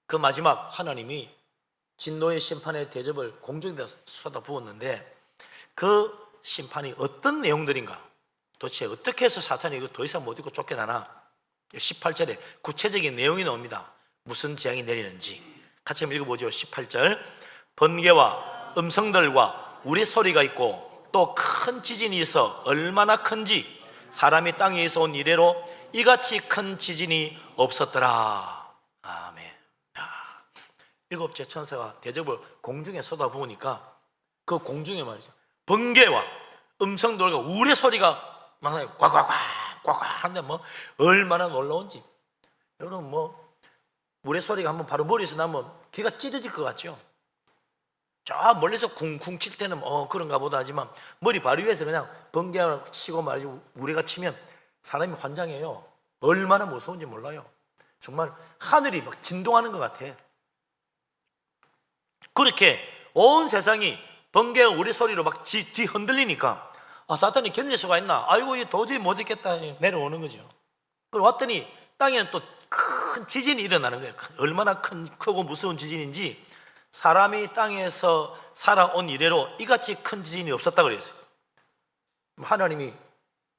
그 마지막 하나님이 진노의 심판의 대접을 공중에다 쏟아부었는데 그 심판이 어떤 내용들인가, 도대체 어떻게 해서 사탄이 이거 더 이상 못 잊고 쫓겨나나. 18절에 구체적인 내용이 나옵니다. 무슨 재앙이 내리는지 같이 한번 읽어보죠. 18절, 번개와 음성들과 우리 소리가 있고 또 큰 지진이 있어 얼마나 큰지 사람이 땅에서 온 이래로 이같이 큰 지진이 없었더라. 아멘. 일곱째 천사가 대접을 공중에 쏟아부으니까 그 공중에 말이죠, 번개와 음성들과 우레 소리가 막 꽉꽉꽉 하는데 뭐 얼마나 놀라운지. 여러분 뭐 우레 소리가 한번 바로 머리에서 나면 귀가 찢어질 것 같죠. 저 멀리서 쿵쿵 칠 때는 그런가 보다 하지만 머리 바로 위에서 그냥 번개가 치고 말이죠, 우레가 치면 사람이 환장해요. 얼마나 무서운지 몰라요. 정말 하늘이 막 진동하는 것 같아. 그렇게 온 세상이 번개와 우레 소리로 막 뒤 흔들리니까 사탄이 견딜 수가 있나? 아이고 이 도저히 못 있겠다 내려오는 거죠. 그리고 왔더니 땅에는 또 큰 지진이 일어나는 거예요. 얼마나 크고 무서운 지진인지 사람이 땅에서 살아온 이래로 이같이 큰 지진이 없었다고 그랬어요. 하나님이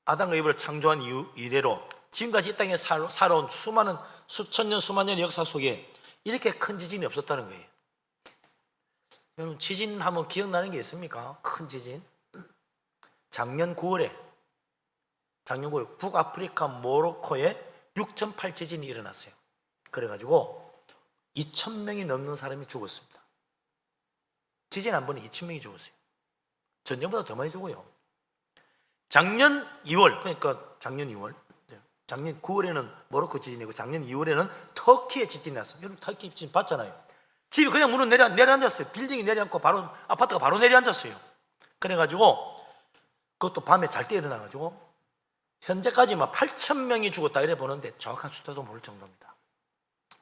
아담과 이브를 창조한 이래로 지금까지 이 땅에 살아온 수많은 수천 년 수만 년의 역사 속에 이렇게 큰 지진이 없었다는 거예요. 여러분 지진 하면 기억나는 게 있습니까? 큰 지진. 작년 9월에 북아프리카 모로코에 6.8 지진이 일어났어요. 그래가지고 2,000명이 넘는 사람이 죽었습니다. 지진 한 번에 2,000명이 죽었어요. 전년보다 더 많이 죽어요. 작년 2월, 그러니까 작년 9월에는 모로코 지진이고 작년 2월에는 터키의 지진이 났어요. 여러분 터키 지진 봤잖아요. 집이 그냥 문을 내려앉았어요. 빌딩이 내려앉고 바로 아파트가 바로 내려앉았어요. 그래가지고 그것도 밤에 잘 때 일어나가지고 현재까지 막 8,000명이 죽었다 이래 보는데 정확한 숫자도 모를 정도입니다.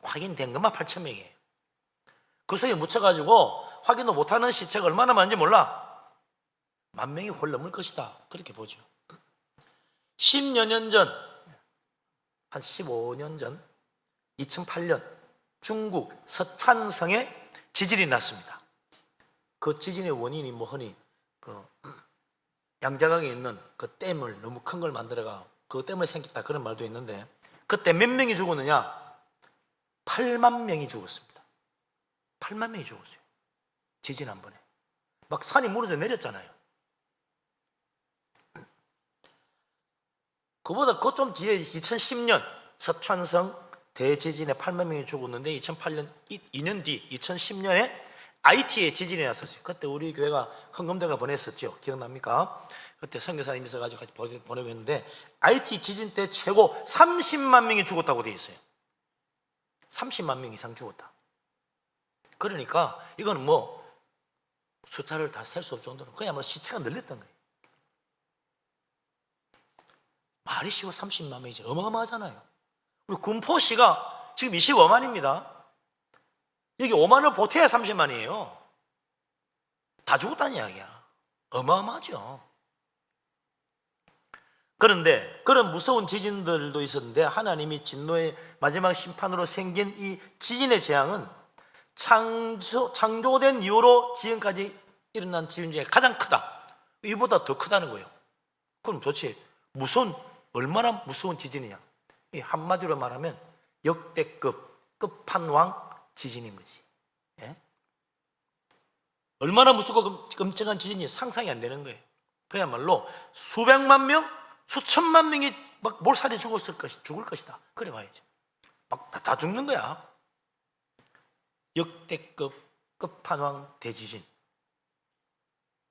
확인된 것만 8,000명이에요. 그 속에 묻혀가지고 확인도 못하는 시체가 얼마나 많은지 몰라. 10,000명이 훨 넘을 것이다. 그렇게 보죠. 10여 년 전, 한 15년 전, 2008년 중국 서촨성에 지진이 났습니다. 그 지진의 원인이 뭐 흔히 양자강에 있는 그 댐을 너무 큰 걸 만들어가 그 때문에 생겼다 그런 말도 있는데 그때 몇 명이 죽었느냐? 8만 명이 죽었습니다. 8만 명이 죽었어요. 지진 한 번에. 막 산이 무너져 내렸잖아요. 그보다 그 좀 뒤에 2010년 서촨성 대지진에 8만 명이 죽었는데 2008년 2년 뒤 2010년에 IT에 지진이 났었어요. 그때 우리 교회가 헌금대가 보냈었죠. 기억납니까? 그때 선교사님 있어가지고 같이 보내고 했는데 IT 지진 때 최고 30만 명이 죽었다고 돼 있어요. 30만 명 이상 죽었다. 그러니까 이거는 뭐 숫자를 다 셀 수 없을 정도로 그야말로 시체가 늘렸던 거예요. 말이 쉬워 30만 명이지 어마어마하잖아요. 우리 군포시가 지금 25만입니다. 여기 5만을 보태야 30만이에요. 다 죽었다는 이야기야. 어마어마하죠. 그런데 그런 무서운 지진들도 있었는데 하나님이 진노의 마지막 심판으로 생긴 이 지진의 재앙은 창조된 이후로 지금까지 일어난 지진 중에 가장 크다. 이보다 더 크다는 거예요. 그럼 도대체 얼마나 무서운 지진이냐? 한마디로 말하면 역대급 끝판왕 지진인 거지. 예? 얼마나 무섭고 끔찍한 지진이 상상이 안 되는 거예요. 그야말로 수백만 명, 수천만 명이 막 몰살해 죽을 것이다. 그래 봐야죠. 막 다 죽는 거야. 역대급 끝판왕 대지진.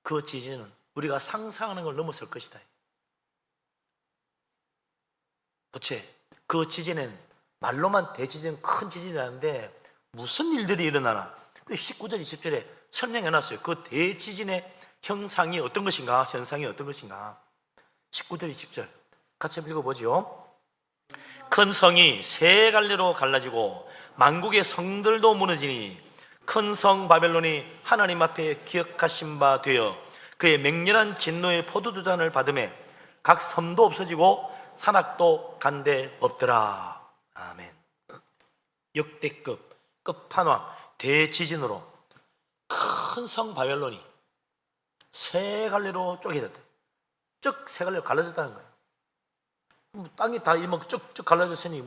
그 지진은 우리가 상상하는 걸 넘어설 것이다. 도대체 그 지진은 말로만 대지진, 큰 지진이라는데 무슨 일들이 일어나나? 그 19절, 20절에 설명해놨어요. 그 대지진의 현상이 어떤 것인가? 19절, 20절 같이 한번 읽어보죠. 큰 성이 세 갈래로 갈라지고 만국의 성들도 무너지니 큰 성 바벨론이 하나님 앞에 기억하신 바 되어 그의 맹렬한 진노의 포도주잔을 받음에 각 섬도 없어지고 산악도 간데 없더라. 아멘. 역대급 끝판왕 대지진으로 큰 성 바벨론이 세 갈래로 쪼개졌대. 쭉 세 갈래로 갈라졌다는 거예요. 땅이 다 쭉쭉 갈라졌으니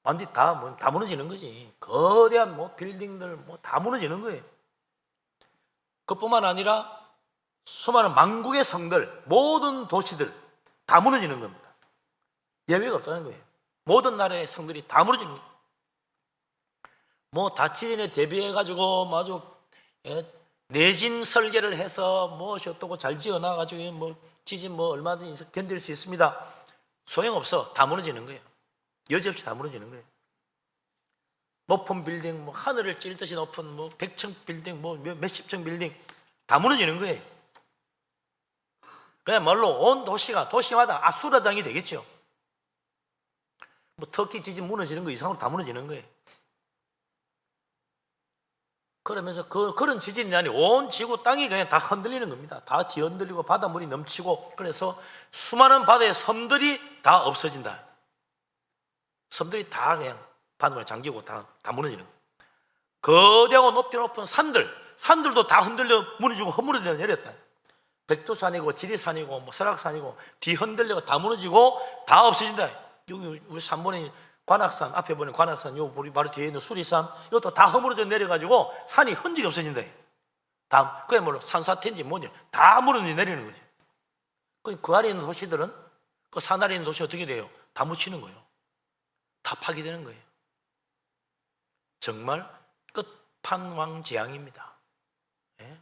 완전히 다 무너지는 거지. 거대한 빌딩들 다 무너지는 거예요. 그뿐만 아니라 수많은 만국의 성들, 모든 도시들 다 무너지는 겁니다. 예외가 없다는 거예요. 모든 나라의 성들이 다 무너지는 거예요. 뭐 다치진에 대비해 가지고 아주 내진 설계를 해서 뭐 어떠고 잘 지어놔 가지고 뭐 지진 뭐 얼마든지 견딜 수 있습니다. 소용없어. 다 무너지는 거예요. 여지없이 다 무너지는 거예요. 높은 빌딩, 뭐 하늘을 찔 듯이 높은 뭐 100층 빌딩, 뭐 몇십 층 빌딩 다 무너지는 거예요. 그야말로 온 도시마다 아수라장이 되겠죠. 뭐 터키 지진 무너지는 거 이상으로 다 무너지는 거예요. 그러면서 그런 지진이 아니 온 지구 땅이 그냥 다 흔들리는 겁니다. 다 뒤흔들리고 바닷물이 넘치고, 그래서 수많은 바다의 섬들이 다 없어진다. 섬들이 다 그냥 바닷물에 잠기고 다 무너지는 거예요. 거대하고 높은 산들도 다 흔들려 무너지고 허물어져 내렸다. 백두산이고 지리산이고 뭐 설악산이고 뒤흔들리고 다 무너지고 다 없어진다. 여기 우리 3번에 관악산, 앞에 보는 관악산, 요 우리 바로 뒤에 있는 수리산, 이것도 다 허물어져 내려가지고 산이 흔적이 없어진다. 다 그야말로 산사태인지 뭐냐 다 무너져 내리는 거지. 그 아래 있는 도시들은, 그 산 아래 있는 도시 어떻게 돼요? 다 묻히는 거예요. 다 파괴되는 거예요. 정말 끝판왕재앙입니다. 예?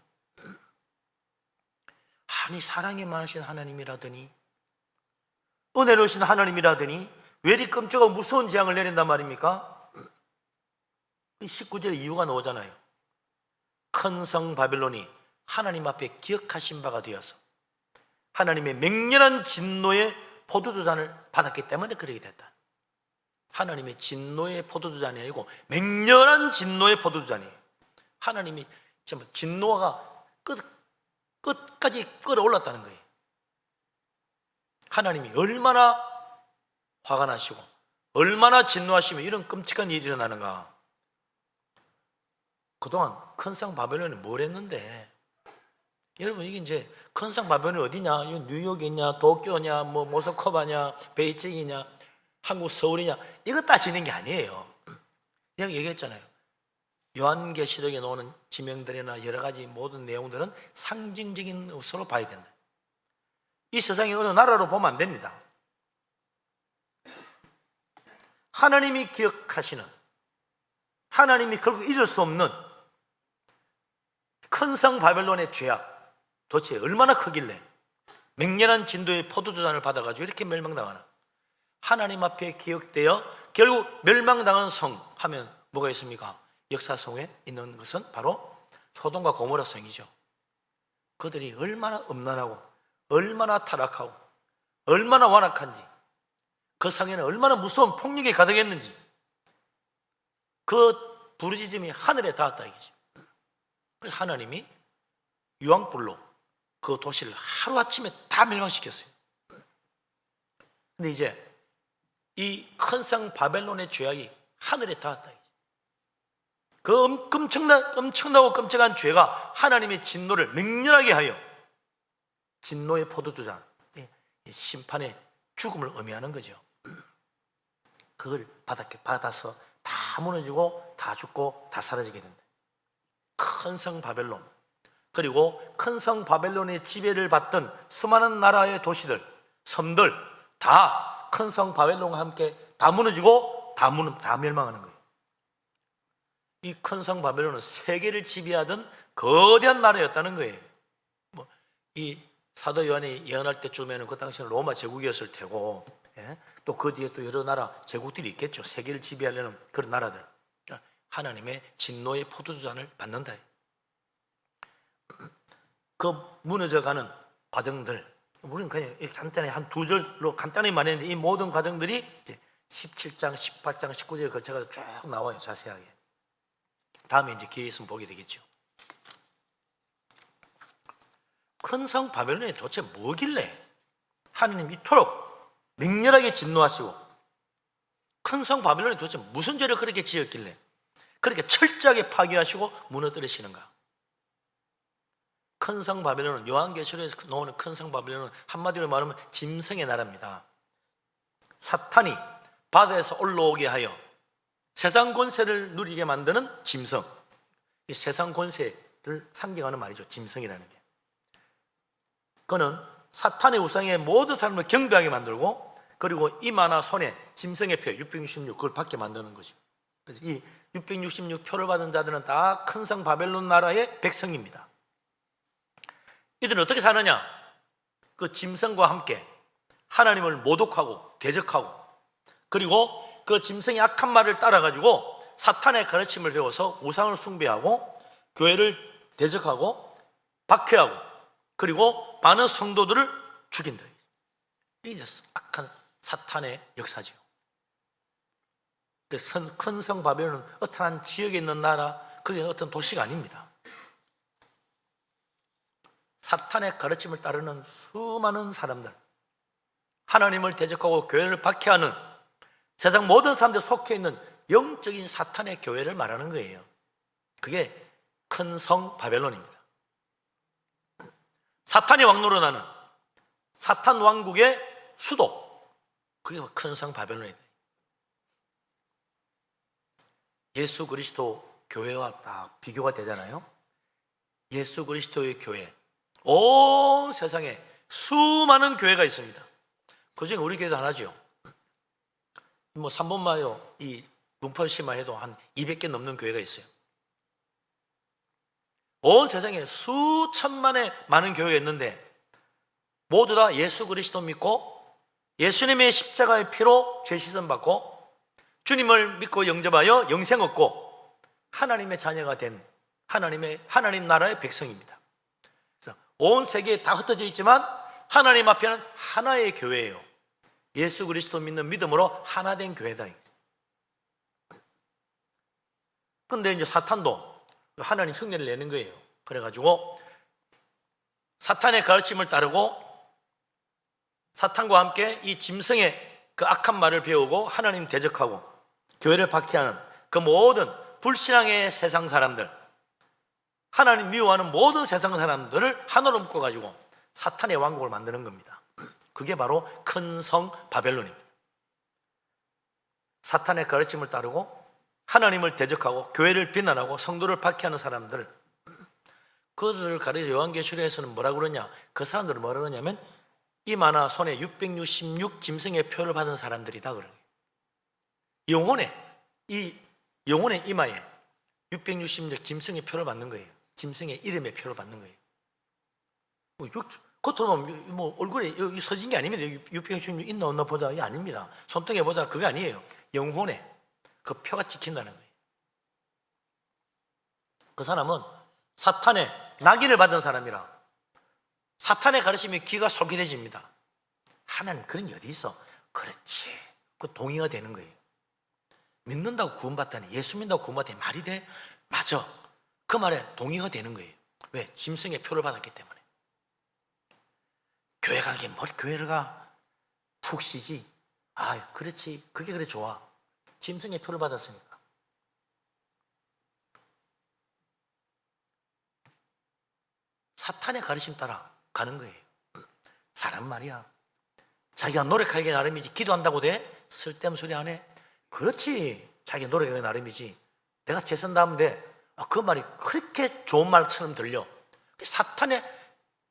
아니 사랑이 많으신 하나님이라더니, 은혜로우신 하나님이라더니 왜 이리 끔찍하고 무서운 재앙을 내린단 말입니까? 19절에 이유가 나오잖아요. 큰 성 바벨론이 하나님 앞에 기억하신 바가 되어서 하나님의 맹렬한 진노의 포도주 잔을 받았기 때문에 그렇게 됐다. 하나님의 진노의 포도주 잔이 아니고 맹렬한 진노의 포도주 잔이에요. 하나님이 진노가 끝까지 끌어올랐다는 거예요. 하나님이 얼마나 화가 나시고 얼마나 진노하시면 이런 끔찍한 일이 일어나는가. 그동안 큰 성 바벨론이 뭘 했는데, 여러분 이게 이제 큰 성 바벨론이 어디냐, 뉴욕이냐, 도쿄냐, 뭐 모스크바냐, 베이징이냐, 한국 서울이냐, 이거 따지는 게 아니에요. 제가 얘기했잖아요. 요한계시록에 나오는 지명들이나 여러 가지 모든 내용들은 상징적인 것으로 봐야 된다. 이 세상에 어느 나라로 보면 안 됩니다. 하나님이 기억하시는, 하나님이 결국 잊을 수 없는 큰 성 바벨론의 죄악, 도대체 얼마나 크길래 맹렬한 진도의 포도주 잔을 받아가지고 이렇게 멸망당하나. 하나님 앞에 기억되어 결국 멸망당한 성 하면 뭐가 있습니까? 역사성에 있는 것은 바로 소돔과 고모라 성이죠. 그들이 얼마나 음란하고 얼마나 타락하고 얼마나 완악한지, 그 성에는 얼마나 무서운 폭력이 가득했는지, 그 부르짖음이 하늘에 닿았다 이거죠. 그래서 하나님이 유황불로 그 도시를 하루아침에 다 멸망시켰어요. 근데 이제 이 큰 성 바벨론의 죄악이 하늘에 닿았다 이거죠. 그 엄청나고 끔찍한 죄가 하나님의 진노를 맹렬하게 하여 진노의 포도주잔, 심판의 죽음을 의미하는 거죠. 그걸 받아서 다 무너지고 다 죽고 다 사라지게 된다. 큰 성 바벨론, 그리고 큰 성 바벨론의 지배를 받던 수많은 나라의 도시들, 섬들 다 큰 성 바벨론과 함께 다 무너지고 다 멸망하는 거예요. 이 큰 성 바벨론은 세계를 지배하던 거대한 나라였다는 거예요. 이 사도 요한이 예언할 때쯤에는 그 당시는 로마 제국이었을 테고, 또 그 뒤에 또 여러 나라 제국들이 있겠죠. 세계를 지배하려는 그런 나라들. 하나님의 진노의 포도주잔을 받는다. 그 무너져가는 과정들, 우리는 그냥 간단히 한 두 절로 간단히 말했는데, 이 모든 과정들이 17장, 18장, 19절에 걸쳐서 쭉 나와요. 자세하게. 다음에 이제 기회 있으면 보게 되겠죠. 큰 성 바벨론이 도대체 뭐길래 하나님 이토록 맹렬하게 진노하시고, 큰 성 바벨론이 도대체 무슨 죄를 그렇게 지었길래 그렇게 철저하게 파괴하시고 무너뜨리시는가? 큰 성 바벨론은, 요한계시록에서 나오는 큰 성 바벨론은 한마디로 말하면 짐승의 나라입니다. 사탄이 바다에서 올라오게 하여 세상 권세를 누리게 만드는 짐승, 이 세상 권세를 상징하는 말이죠. 짐승이라는 게. 그는 사탄의 우상에 모든 사람을 경배하게 만들고, 그리고 이마나 손에 짐승의 표 666 그걸 받게 만드는 거죠. 그래서 이 666표를 받은 자들은 다 큰 성 바벨론 나라의 백성입니다. 이들은 어떻게 사느냐? 그 짐승과 함께 하나님을 모독하고 대적하고, 그리고 그 짐승의 악한 말을 따라가지고 사탄의 가르침을 배워서 우상을 숭배하고 교회를 대적하고 박해하고, 그리고 많은 성도들을 죽인다. 이게 악한 사탄의 역사죠. 큰 성 바벨론은 어떤 한 지역에 있는 나라, 그게 어떤 도시가 아닙니다. 사탄의 가르침을 따르는 수많은 사람들, 하나님을 대적하고 교회를 박해하는 세상 모든 사람들이 속해 있는 영적인 사탄의 교회를 말하는 거예요. 그게 큰 성 바벨론입니다. 사탄이 왕노릇하는 사탄 왕국의 수도, 그게 큰 성 바벨론이다. 예수 그리스도 교회와 딱 비교가 되잖아요. 예수 그리스도의 교회, 온 세상에 수많은 교회가 있습니다. 그중에 우리 교회도 하나죠. 뭐 3번마요 이 문포시만 해도 한 200개 넘는 교회가 있어요. 온 세상에 수천만의 많은 교회가 있는데 모두 다 예수 그리스도 믿고 예수님의 십자가의 피로 죄 씻음 받고 주님을 믿고 영접하여 영생 얻고 하나님의 자녀가 된 하나님 나라의 백성입니다. 그래서 온 세계에 다 흩어져 있지만 하나님 앞에는 하나의 교회예요. 예수 그리스도 믿는 믿음으로 하나 된 교회다. 그런데 이제 사탄도 하나님 흉내를 내는 거예요. 그래가지고 사탄의 가르침을 따르고 사탄과 함께 이 짐승의 그 악한 말을 배우고 하나님 대적하고 교회를 박해하는 그 모든 불신앙의 세상 사람들, 하나님 미워하는 모든 세상 사람들을 하나로 묶어가지고 사탄의 왕국을 만드는 겁니다. 그게 바로 큰 성 바벨론입니다. 사탄의 가르침을 따르고 하나님을 대적하고 교회를 비난하고 성도를 박해하는 사람들, 그들을 가리켜 요한계시록에서는 뭐라 그러냐? 그 사람들을 뭐라 그러냐면 이마나 손에 666 짐승의 표를 받은 사람들이다 그러는 거예요. 영혼의 이마에 666 짐승의 표를 받는 거예요. 짐승의 이름의 표를 받는 거예요. 겉으로 뭐 얼굴에 여기 서진 게 아닙니다. 666 있나 없나 보자, 이게 아닙니다. 손등에 보자, 그게 아니에요. 영혼에 그 표가 찍힌다는 거예요. 그 사람은 사탄의 낙인을 받은 사람이라 사탄의 가르침에 귀가 솔깃해집니다. 하나님 그런 게 어디 있어? 그렇지. 그 동의가 되는 거예요. 믿는다고 구원받다니, 예수 믿는다고 구원받다니 말이 돼? 맞아. 그 말에 동의가 되는 거예요. 왜? 짐승의 표를 받았기 때문에. 교회 가기에 뭘 교회를 가? 푹 쉬지. 아, 그렇지. 그게 그래 좋아. 짐승의 표를 받았으니까. 사탄의 가르침 따라 가는 거예요. 사람 말이야. 자기가 노력하기 나름이지 기도한다고 돼? 쓸데없는 소리 안 해? 그렇지. 자기가 노력하기 나름이지. 내가 재선다 하면 돼. 그 말이 그렇게 좋은 말처럼 들려. 사탄의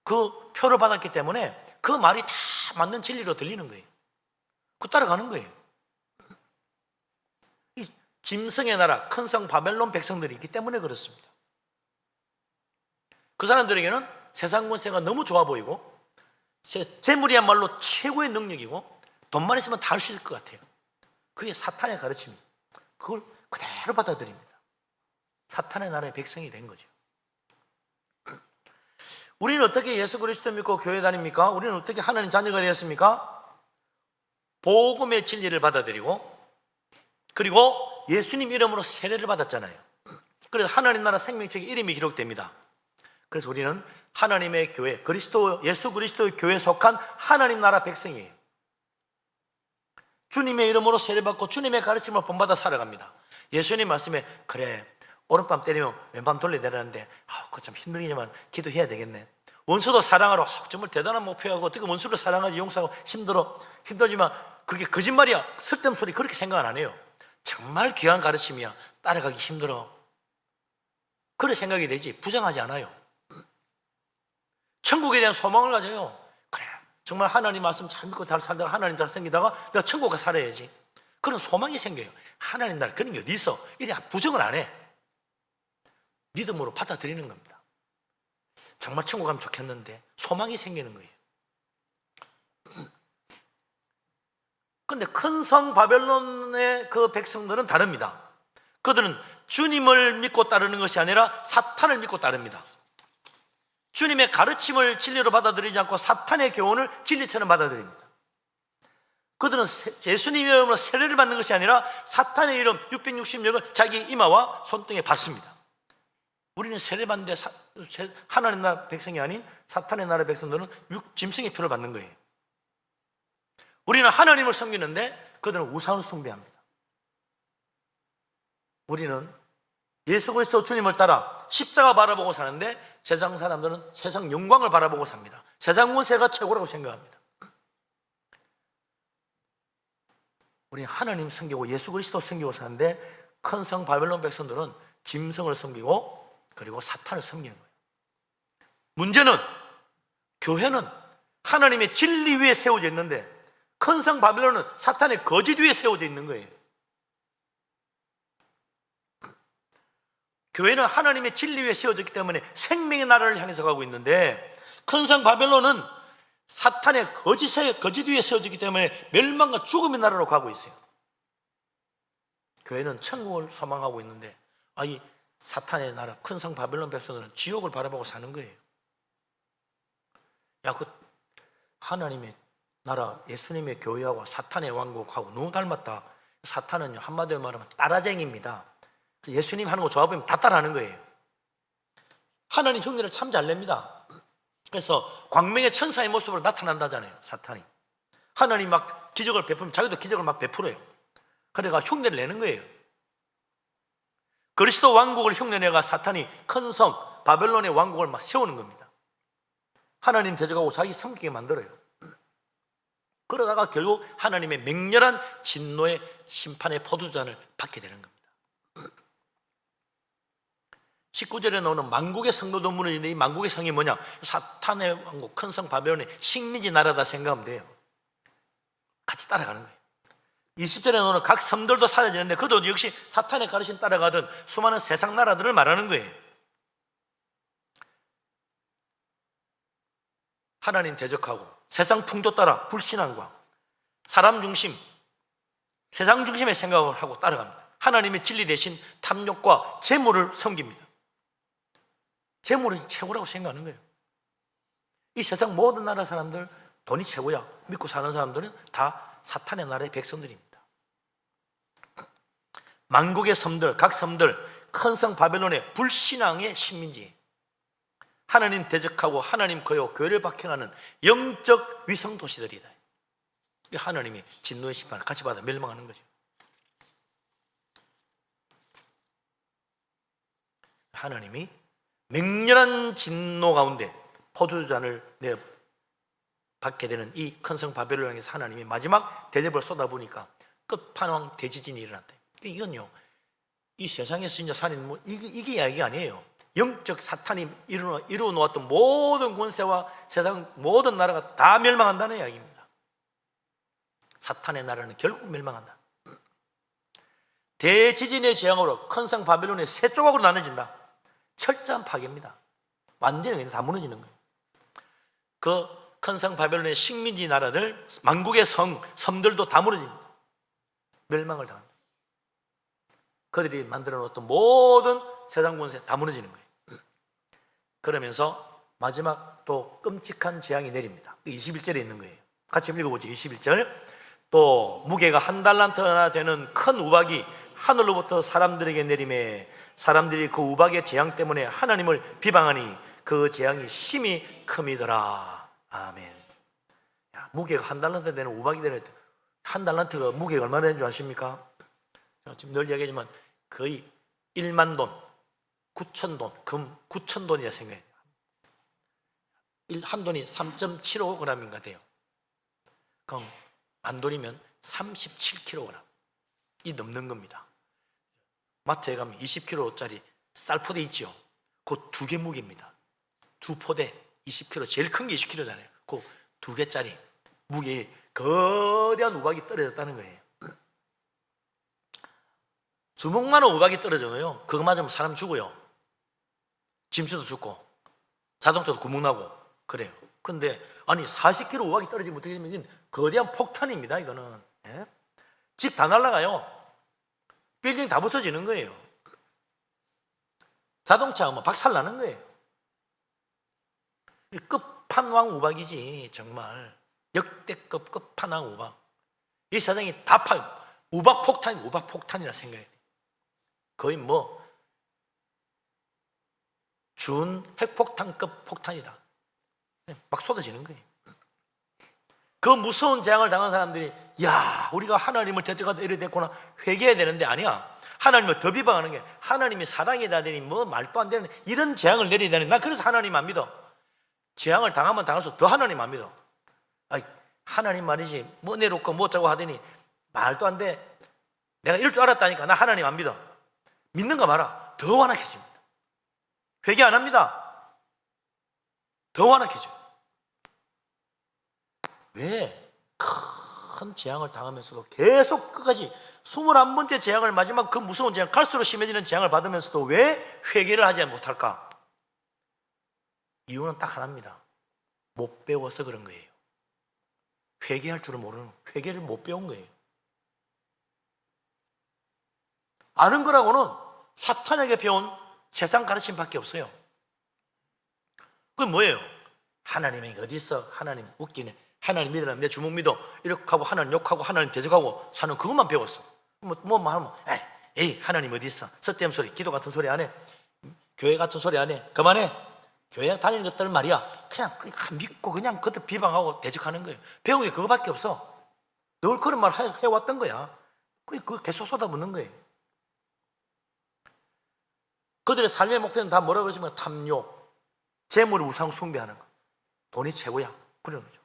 그 표를 받았기 때문에 그 말이 다 맞는 진리로 들리는 거예요. 그 따라가는 거예요. 이 짐승의 나라 큰 성 바벨론 백성들이 있기 때문에 그렇습니다. 그 사람들에게는 세상 권세가 너무 좋아 보이고 재물이야말로 최고의 능력이고 돈만 있으면 다 할 수 있을 것 같아요. 그게 사탄의 가르침이에요. 그걸 그대로 받아들입니다. 사탄의 나라의 백성이 된 거죠. 우리는 어떻게 예수 그리스도 믿고 교회 다닙니까? 우리는 어떻게 하나님 자녀가 되었습니까? 복음의 진리를 받아들이고 그리고 예수님 이름으로 세례를 받았잖아요. 그래서 하나님 나라 생명책에 이름이 기록됩니다. 그래서 우리는 하나님의 교회, 예수 그리스도의 교회에 속한 하나님 나라 백성이에요. 주님의 이름으로 세례받고 주님의 가르침을 본받아 살아갑니다. 예수님 말씀에 그래 오른밤 때리면 왼밤 돌려내라는데 그거 참 힘들지만 기도해야 되겠네. 원수도 사랑하러 정말 대단한 목표하고 어떻게 원수를 사랑하지 용서하고 힘들지만 그게 거짓말이야. 쓸데없는 소리 그렇게 생각 안 해요. 정말 귀한 가르침이야. 따라가기 힘들어. 그런 생각이 되지 부정하지 않아요. 천국에 대한 소망을 가져요. 그래 정말 하나님 말씀 잘 믿고 잘 살다가 하나님 잘 생기다가 내가 천국 가 살아야지. 그런 소망이 생겨요. 하나님 나라 그런 게 어디 있어? 이래 부정을 안 해. 믿음으로 받아들이는 겁니다. 정말 천국 가면 좋겠는데 소망이 생기는 거예요. 근데 큰 성 바벨론의 그 백성들은 다릅니다. 그들은 주님을 믿고 따르는 것이 아니라 사탄을 믿고 따릅니다. 주님의 가르침을 진리로 받아들이지 않고 사탄의 교훈을 진리처럼 받아들입니다. 그들은 예수님의 이름으로 세례를 받는 것이 아니라 사탄의 이름 666을 자기 이마와 손등에 받습니다. 우리는 세례 받는데 하나님 나라 백성이 아닌 사탄의 나라 백성들은 짐승의 표를 받는 거예요. 우리는 하나님을 섬기는데 그들은 우상을 숭배합니다. 우리는 예수 그리스도 주님을 따라 십자가 바라보고 사는데 세상 사람들은 세상 영광을 바라보고 삽니다. 세상 권세가 최고라고 생각합니다. 우리는 하나님 섬기고 예수 그리스도 섬기고 사는데 큰 성 바벨론 백성들은 짐승을 섬기고 그리고 사탄을 섬기는 거예요. 문제는 교회는 하나님의 진리 위에 세워져 있는데 큰 성 바벨론은 사탄의 거짓 위에 세워져 있는 거예요. 교회는 하나님의 진리 위에 세워졌기 때문에 생명의 나라를 향해서 가고 있는데 큰 성 바벨론은 사탄의 거짓 위에 세워졌기 때문에 멸망과 죽음의 나라로 가고 있어요. 교회는 천국을 소망하고 있는데 이 사탄의 나라 큰 성 바벨론 백성들은 지옥을 바라보고 사는 거예요. 그 하나님의 나라 예수님의 교회하고 사탄의 왕국하고 너무 닮았다. 사탄은요 한마디로 말하면 따라쟁이입니다. 예수님 하는 거 좋아 보이면 다 따라하는 거예요. 하나님 흉내를 참 잘 냅니다. 그래서 광명의 천사의 모습으로 나타난다잖아요. 사탄이 하나님 막 기적을 베풀면 자기도 기적을 막 베풀어요. 그래가 흉내를 내는 거예요. 그리스도 왕국을 흉내내가 사탄이 큰 성 바벨론의 왕국을 막 세우는 겁니다. 하나님 대적하고 자기 섬기게 만들어요. 그러다가 결국 하나님의 맹렬한 진노의 심판의 포도주잔을 받게 되는 겁니다. 19절에 나오는 만국의 성도도 무너지는데 이 만국의 성이 뭐냐? 사탄의 왕국 큰 성 바벨론의 식민지 나라다 생각하면 돼요. 같이 따라가는 거예요. 20절에 나오는 각 섬들도 사라지는데 그도 역시 사탄의 가르침 따라가던 수많은 세상 나라들을 말하는 거예요. 하나님 대적하고 세상 풍조 따라 불신앙과 사람 중심, 세상 중심의 생각을 하고 따라갑니다. 하나님의 진리 대신 탐욕과 재물을 섬깁니다. 재물이 최고라고 생각하는 거예요. 이 세상 모든 나라 사람들 돈이 최고야 믿고 사는 사람들은 다 사탄의 나라의 백성들입니다. 만국의 섬들, 각 섬들 큰 성 바벨론의 불신앙의 식민지, 하나님 대적하고 하나님 거요 교회를 박해하는 영적 위성 도시들이다. 하나님이 진노의 심판을 같이 받아 멸망하는 거죠. 하나님이 맹렬한 진노 가운데 포도주잔을 받게 되는 이 큰 성 바벨론을 향해서 하나님이 마지막 대접을 쏟아보니까 끝판왕 대지진이 일어났다. 이건요, 이 세상에서 진짜 사는 이게 이야기가 아니에요. 영적 사탄이 이루어 놓았던 모든 권세와 세상 모든 나라가 다 멸망한다는 이야기입니다. 사탄의 나라는 결국 멸망한다. 대지진의 재앙으로 큰 성 바벨론이 세 조각으로 나눠진다. 철저한 파괴입니다. 완전히 그냥 다 무너지는 거예요. 그 큰 성 바벨론의 식민지 나라들, 만국의 섬들도 다 무너집니다. 멸망을 당한다. 그들이 만들어 놓았던 모든 세상 권세 다 무너지는 거예요. 그러면서 마지막 또 끔찍한 재앙이 내립니다. 21절에 있는 거예요. 같이 읽어보죠. 21절. 또 무게가 1달란트나 되는 큰 우박이 하늘로부터 사람들에게 내림에 사람들이 그 우박의 재앙 때문에 하나님을 비방하니 그 재앙이 심히 큼이더라. 아멘. 무게가 1달란트 되는 우박이 되는, 1달란트가 무게가 얼마나 되는 줄 아십니까? 지금 늘 이야기하지만 거의 1만 돈, 9천 돈, 금 9천 돈이라 생각해요. 한 돈이 3.75g인가 돼요. 그럼 만 돈이면 37kg 이 넘는 겁니다. 마트에 가면 20kg짜리 쌀포대 있죠. 그 두 개 무게입니다. 두 포대 20kg, 제일 큰 게 20kg잖아요. 그 두 개짜리 무게에 거대한 우박이 떨어졌다는 거예요. 주먹만한 우박이 떨어져요. 그거 맞으면 사람 죽어요. 짐수도 죽고 자동차도 구멍나고 그래요. 근데 아니 40km 우박이 떨어지면 어떻게 되면 이건 거대한 폭탄입니다. 이거는. 예? 집 다 날아가요. 빌딩 다 부서지는 거예요. 자동차가 뭐 박살나는 거예요. 끝판왕 우박이지. 정말 역대급 끝판왕 우박. 이 세상이 다 우박 폭탄이라 생각해야 돼. 거의 뭐 준 핵폭탄급 폭탄이다. 막 쏟아지는 거예요. 그 무서운 재앙을 당한 사람들이 야, 우리가 하나님을 대적하다 이래 됐구나 회개해야 되는데 아니야. 하나님을 더 비방하는 게 하나님이 사랑이라더니 뭐 말도 안 되는 이런 재앙을 내려야 되는. 나 그래서 하나님 안 믿어. 재앙을 당하면 당할수록 더 하나님 안 믿어. 아이, 하나님 말이지 뭐 내놓고 뭐 짜고 하더니 말도 안 돼. 내가 이럴 줄 알았다니까. 나 하나님 안 믿어. 믿는가 봐라. 더 완악해집니다. 회개 안 합니다. 더 완악해져요. 왜? 큰 재앙을 당하면서도 계속 끝까지 21번째 재앙을 마지막 그 무서운 재앙, 갈수록 심해지는 재앙을 받으면서도 왜 회개를 하지 못할까? 이유는 딱 하나입니다. 못 배워서 그런 거예요. 회개할 줄을 모르는, 회개를 못 배운 거예요. 아는 거라고는 사탄에게 배운 세상 가르침밖에 없어요. 그건 뭐예요? 하나님이 어디 있어? 하나님 웃기네. 하나님 믿으라면 내 주먹 믿어. 이렇게 하고 하나님 욕하고 하나님 대적하고 사는 그것만 배웠어. 뭐 하면 에이 하나님 어디 있어? 쓸데없는 소리, 기도 같은 소리 안 해. 교회 같은 소리 안 해. 그만해. 교회 다니는 것들은 말이야 그냥 믿고 그냥 그들 비방하고 대적하는 거예요. 배운 게 그거밖에 없어. 늘 그런 말 해왔던 거야. 그거 계속 쏟아붓는 거예요. 그들의 삶의 목표는 다 뭐라고 그러시면 탐욕, 재물을 우상 숭배하는 거. 돈이 최고야. 그러는 거죠.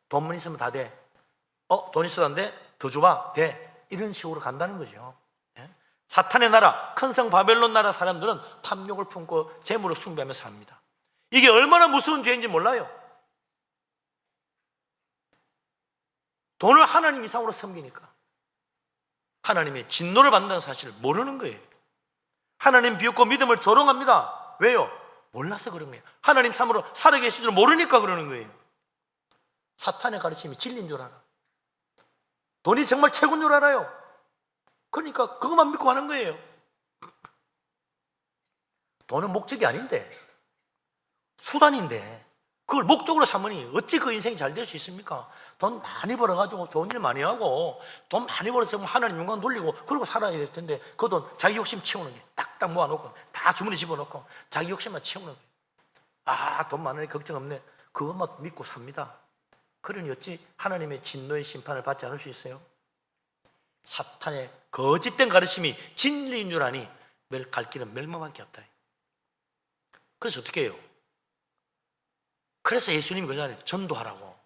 돈만 있으면 다 돼. 돈 있어도 안 돼? 더 줘봐. 돼. 이런 식으로 간다는 거죠. 예? 사탄의 나라, 큰 성 바벨론 나라 사람들은 탐욕을 품고 재물을 숭배하며 삽니다. 이게 얼마나 무서운 죄인지 몰라요. 돈을 하나님 이상으로 섬기니까 하나님의 진노를 받는다는 사실을 모르는 거예요. 하나님 비웃고 믿음을 조롱합니다. 왜요? 몰라서 그런 거예요. 하나님 삶으로 살아계실 줄 모르니까 그러는 거예요. 사탄의 가르침이 진리인 줄 알아. 돈이 정말 최고인 줄 알아요. 그러니까 그것만 믿고 하는 거예요. 돈은 목적이 아닌데, 수단인데 그걸 목적으로 삼으니 어찌 그 인생이 잘 될 수 있습니까? 돈 많이 벌어가지고 좋은 일 많이 하고 돈 많이 벌어서 하나님 영광 돌리고 그러고 살아야 될 텐데 그 돈 자기 욕심 채우는 게 딱딱 모아놓고 다 주머니 집어넣고 자기 욕심만 채우는 거예요. 아, 돈 많으니 걱정 없네. 그것만 믿고 삽니다. 그러니 어찌 하나님의 진노의 심판을 받지 않을 수 있어요? 사탄의 거짓된 가르침이 진리인 줄 아니 갈 길은 멸망밖에 없다. 그래서 어떻게 해요? 그래서 예수님이 그러잖아요. 전도하라고.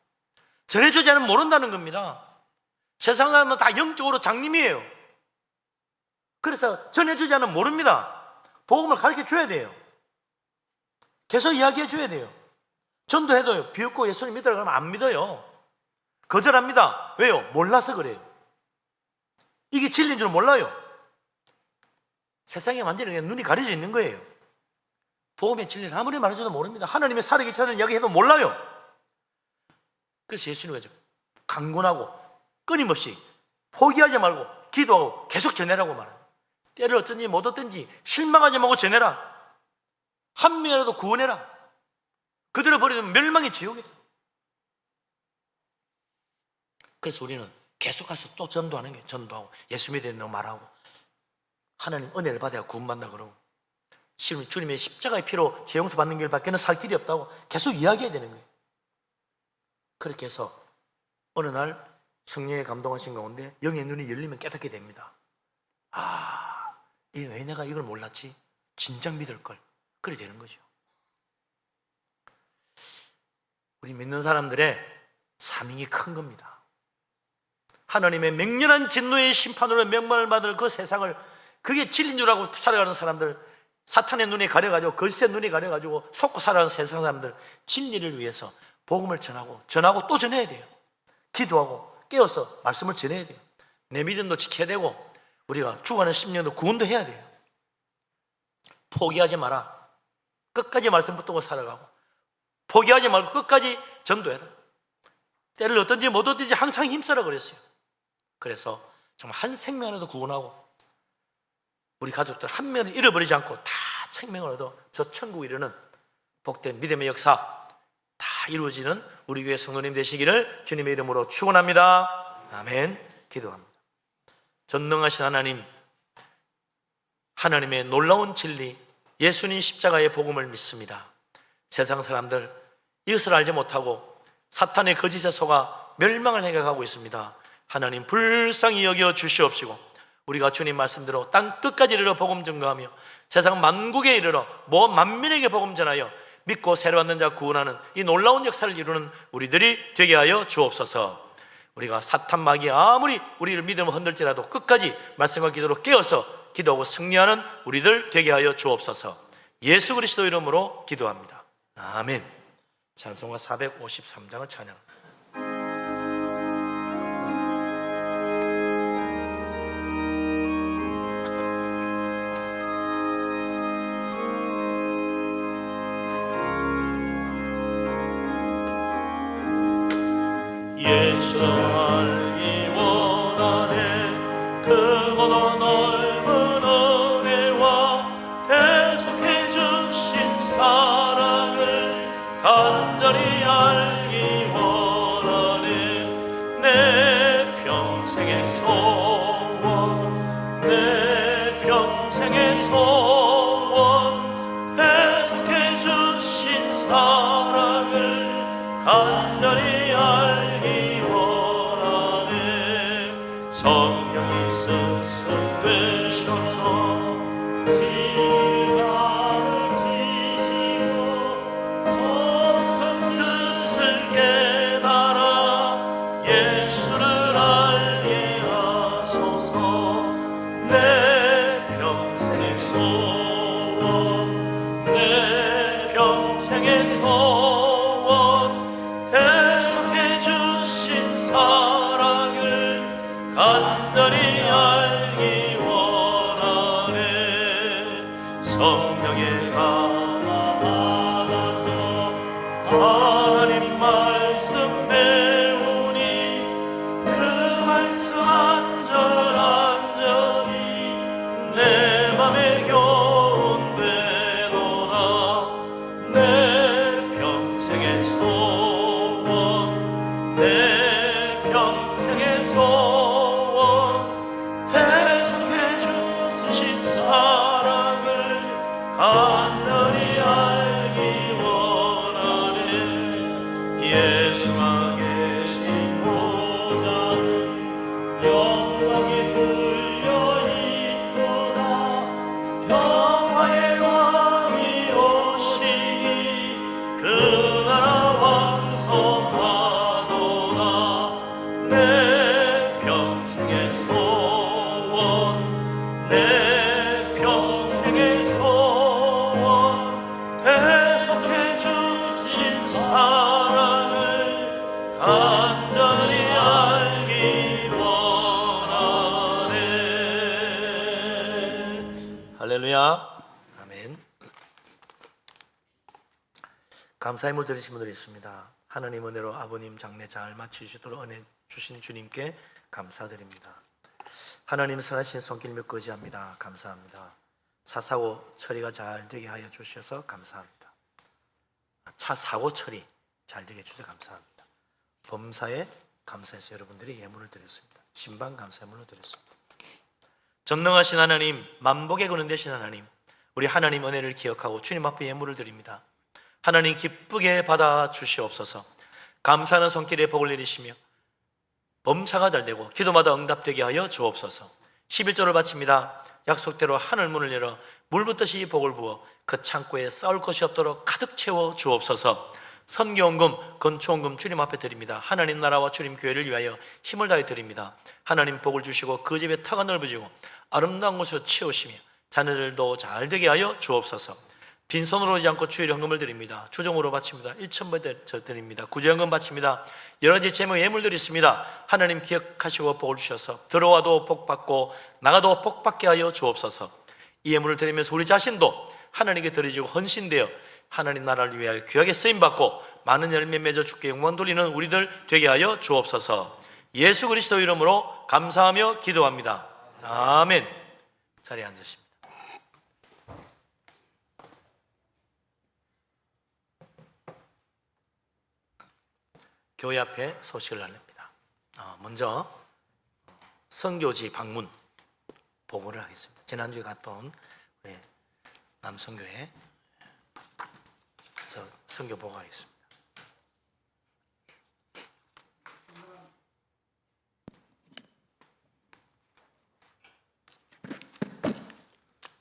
전해주지 않으면 모른다는 겁니다. 세상 사람은 다 영적으로 장님이에요. 그래서 전해주지 않으면 모릅니다. 복음을 가르쳐 줘야 돼요. 계속 이야기해 줘야 돼요. 전도해도요, 비웃고 예수님 믿으라 그러면 안 믿어요. 거절합니다. 왜요? 몰라서 그래요. 이게 진리인 줄 몰라요. 세상에 완전히 그냥 눈이 가려져 있는 거예요. 복음의 진리를 아무리 말해줘도 모릅니다. 하나님의 살아계시다는 이야기해도 몰라요. 그래서 예수님은 강권하고 끊임없이 포기하지 말고 기도하고 계속 전해라고 말합니다. 때를 어떤지 못 어떤지 실망하지 말고 전해라. 한 명이라도 구원해라. 그들을 버리면 멸망의 지옥이다. 그래서 우리는 계속 가서 또 전도하는 거예요. 전도하고 예수 믿는다고 말하고 하나님 은혜를 받아야 구원받는다 그러고 주님의 십자가의 피로 죄 용서 받는 길밖에는 살 길이 없다고 계속 이야기해야 되는 거예요. 그렇게 해서 어느 날 성령의 감동하신 가운데 영의 눈이 열리면 깨닫게 됩니다. 아, 왜 내가 이걸 몰랐지? 진작 믿을 걸. 그래 되는 거죠. 우리 믿는 사람들의 사명이 큰 겁니다. 하나님의 맹렬한 진노의 심판으로 명망을 받을 그 세상을 그게 진리인 줄 알고 살아가는 사람들, 사탄의 눈이 가려가지고 거짓의 눈이 가려가지고 속고 살아가는 세상 사람들, 진리를 위해서 복음을 전하고 또 전해야 돼요. 기도하고 깨어서 말씀을 전해야 돼요. 내 믿음도 지켜야 되고 우리가 죽어가는 10년도 구원도 해야 돼요. 포기하지 마라. 끝까지 말씀 붙들고 살아가고, 포기하지 말고 끝까지 전도해라. 때를 어떤지 못 얻든지 항상 힘써라 그랬어요. 그래서 정말 한 생명이라도 구원하고 우리 가족들 한 명을 잃어버리지 않고 다 생명을 얻어 저 천국 이르는 복된 믿음의 역사 다 이루어지는 우리 교회 성도님 되시기를 주님의 이름으로 축원합니다. 아멘. 기도합니다. 전능하신 하나님, 하나님의 놀라운 진리 예수님 십자가의 복음을 믿습니다. 세상 사람들 이것을 알지 못하고 사탄의 거짓에 속아 멸망을 해가고 있습니다. 하나님 불쌍히 여겨 주시옵시고 우리가 주님 말씀대로 땅 끝까지 이르러 복음 증거하며 세상 만국에 이르러 모든 만민에게 복음 전하여 믿고 새로 왔는 자 구원하는 이 놀라운 역사를 이루는 우리들이 되게 하여 주옵소서. 우리가 사탄 마귀 아무리 우리를 믿음을 흔들지라도 끝까지 말씀과 기도로 깨어서 기도하고 승리하는 우리들 되게 하여 주옵소서. 예수 그리스도 이름으로 기도합니다. 아멘. 찬송가 453장을 찬양합니다. 예수 알기 원하네 크고도 넓은 은혜와 대속해 주신 사랑을 간절히 알기 원하네 내 평생의 소원 내 평생의 소원 대속해 주신 사랑을 간절히 알기 원하네 성령이 스승 되셔서 지가를 지시고 깊은 뜻을 깨달아 예수를 알게 하소서 내 평생의 소원 내 평생의 소원 대속해 주신 사랑을 간절히 알기 원하네 성령의 감화 받아서 하나님 말씀 배우니 그 말씀 안전히 내 맘에 교훈되도다 내 평생의 소원 내 평생의 소원 대속해 주신 사랑을 간절히 알기 원하네 예수가 계신 보좌는 영광이 둘려 있도다 평화의 왕이 오시니 그 나라 왕성하도다 내 평생의 소원 내 평생의 소원 대속해 주신 사랑을 간절히 알기 원하네. 할렐루야. 아멘. 감사의 물 드리신 분들이 있습니다. 하나님 은혜로 아버님 장례 잘 마치시도록 은혜 주신 주님께 감사드립니다. 하나님 선하신 손길 믿고 의지합니다. 감사합니다. 차 사고 처리가 잘 되게 하여 주셔서 감사합니다. 차 사고 처리 잘 되게 해주셔서 감사합니다. 범사에 감사해서 여러분들이 예물을 드렸습니다. 신방 감사물로 드렸습니다. 전능하신 하나님, 만복의 근원 되신 하나님, 우리 하나님 은혜를 기억하고 주님 앞에 예물을 드립니다. 하나님 기쁘게 받아 주시옵소서. 감사하는 손길에 복을 내리시며 범사가 잘 되고 기도마다 응답되게 하여 주옵소서. 11조를 바칩니다. 약속대로 하늘 문을 열어 물붓듯이 복을 부어 그 창고에 쌓을 것이 없도록 가득 채워 주옵소서. 선교원금, 건초원금 주님 앞에 드립니다. 하나님 나라와 주님 교회를 위하여 힘을 다해 드립니다. 하나님 복을 주시고 그 집에 터가 넓어지고 아름다운 곳으로 채우시며 자녀들도 잘 되게 하여 주옵소서. 빈손으로 오지 않고 주일에 헌금을 드립니다. 주정으로 바칩니다. 1,000번 드립니다. 구제헌금 바칩니다. 여러 가지 재무 예물들이 있습니다. 하나님 기억하시고 복을 주셔서 들어와도 복받고 나가도 복받게 하여 주옵소서. 이 예물을 드리면서 우리 자신도 하나님께 드려지고 헌신되어 하나님 나라를 위하여 귀하게 쓰임받고 많은 열매 맺어 주께 영광 돌리는 우리들 되게 하여 주옵소서. 예수 그리스도 이름으로 감사하며 기도합니다. 아멘. 자리에 앉으십니다. 교회 앞에 소식을 알립니다. 먼저 선교지 방문 보고를 하겠습니다. 지난주에 갔던 우리 남선교회에서 선교 보고하겠습니다.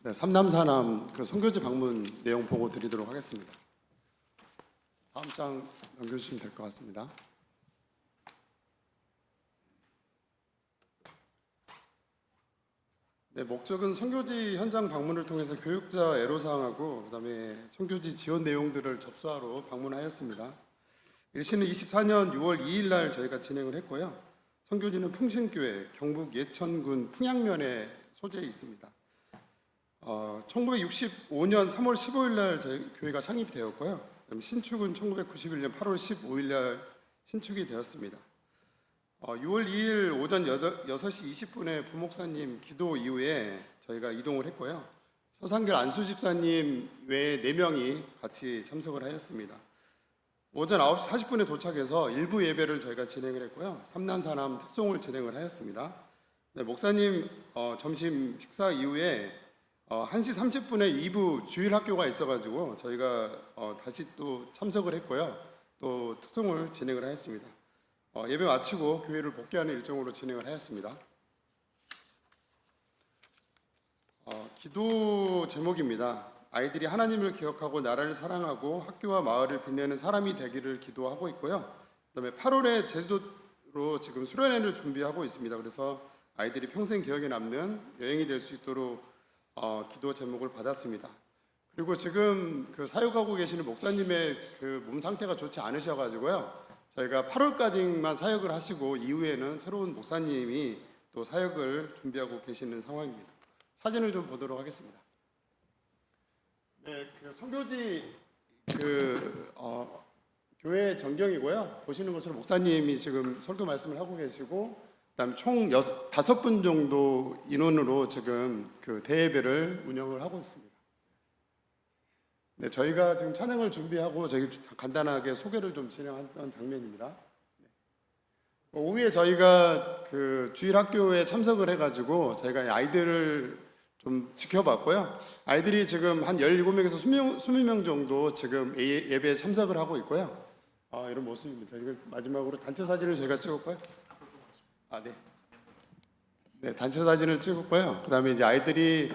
네, 삼남사남 그 선교지 방문 내용 보고 드리도록 하겠습니다. 다음 장 넘겨주시면 될 것 같습니다. 네, 목적은 선교지 현장 방문을 통해서 교육자 애로사항하고 그다음에 선교지 지원 내용들을 접수하러 방문하였습니다. 일시는 24년 6월 2일 날 저희가 진행을 했고요. 선교지는 풍신교회 경북 예천군 풍양면에 소재에 있습니다. 1965년 3월 15일 날 저희 교회가 창립이 되었고요. 그다음에 신축은 1991년 8월 15일 날 신축이 되었습니다. 6월 2일 오전 6시 20분에 부목사님 기도 이후에 저희가 이동을 했고요. 서상결 안수 집사님 외에 4명이 같이 참석을 하였습니다. 오전 9시 40분에 도착해서 일부 예배를 저희가 진행을 했고요. 삼난사남 특송을 진행을 하였습니다. 네, 목사님 점심 식사 이후에 1시 30분에 2부 주일학교가 있어가지고 저희가 다시 또 참석을 했고요. 또 특송을 진행을 하였습니다. 예배 마치고 교회를 복귀하는 일정으로 진행을 하였습니다. 기도 제목입니다. 아이들이 하나님을 기억하고 나라를 사랑하고 학교와 마을을 빛내는 사람이 되기를 기도하고 있고요. 그다음에 8월에 제주도로 지금 수련회를 준비하고 있습니다. 그래서 아이들이 평생 기억에 남는 여행이 될 수 있도록 기도 제목을 받았습니다. 그리고 지금 그 사역하고 계시는 목사님의 그 몸 상태가 좋지 않으셔가지고요. 저희가 8월까지만 사역을 하시고 이후에는 새로운 목사님이 또 사역을 준비하고 계시는 상황입니다. 사진을 좀 보도록 하겠습니다. 네, 그 선교지 교회 전경이고요. 보시는 것처럼 목사님이 지금 설교 말씀을 하고 계시고, 그다음 총 5분 정도 인원으로 지금 그 대예배를 운영을 하고 있습니다. 네, 저희가 지금 찬양을 준비하고 저희 간단하게 소개를 좀 진행했던 장면입니다. 네. 오후에 저희가 그 주일학교에 참석을 해가지고 저희가 아이들을 좀 지켜봤고요. 아이들이 지금 한 17명에서 20명 정도 지금 예배에 참석을 하고 있고요. 이런 모습입니다. 이거 마지막으로 단체 사진을 저희가 찍었고요. 네. 네, 단체 사진을 찍었고요. 그다음에 이제 아이들이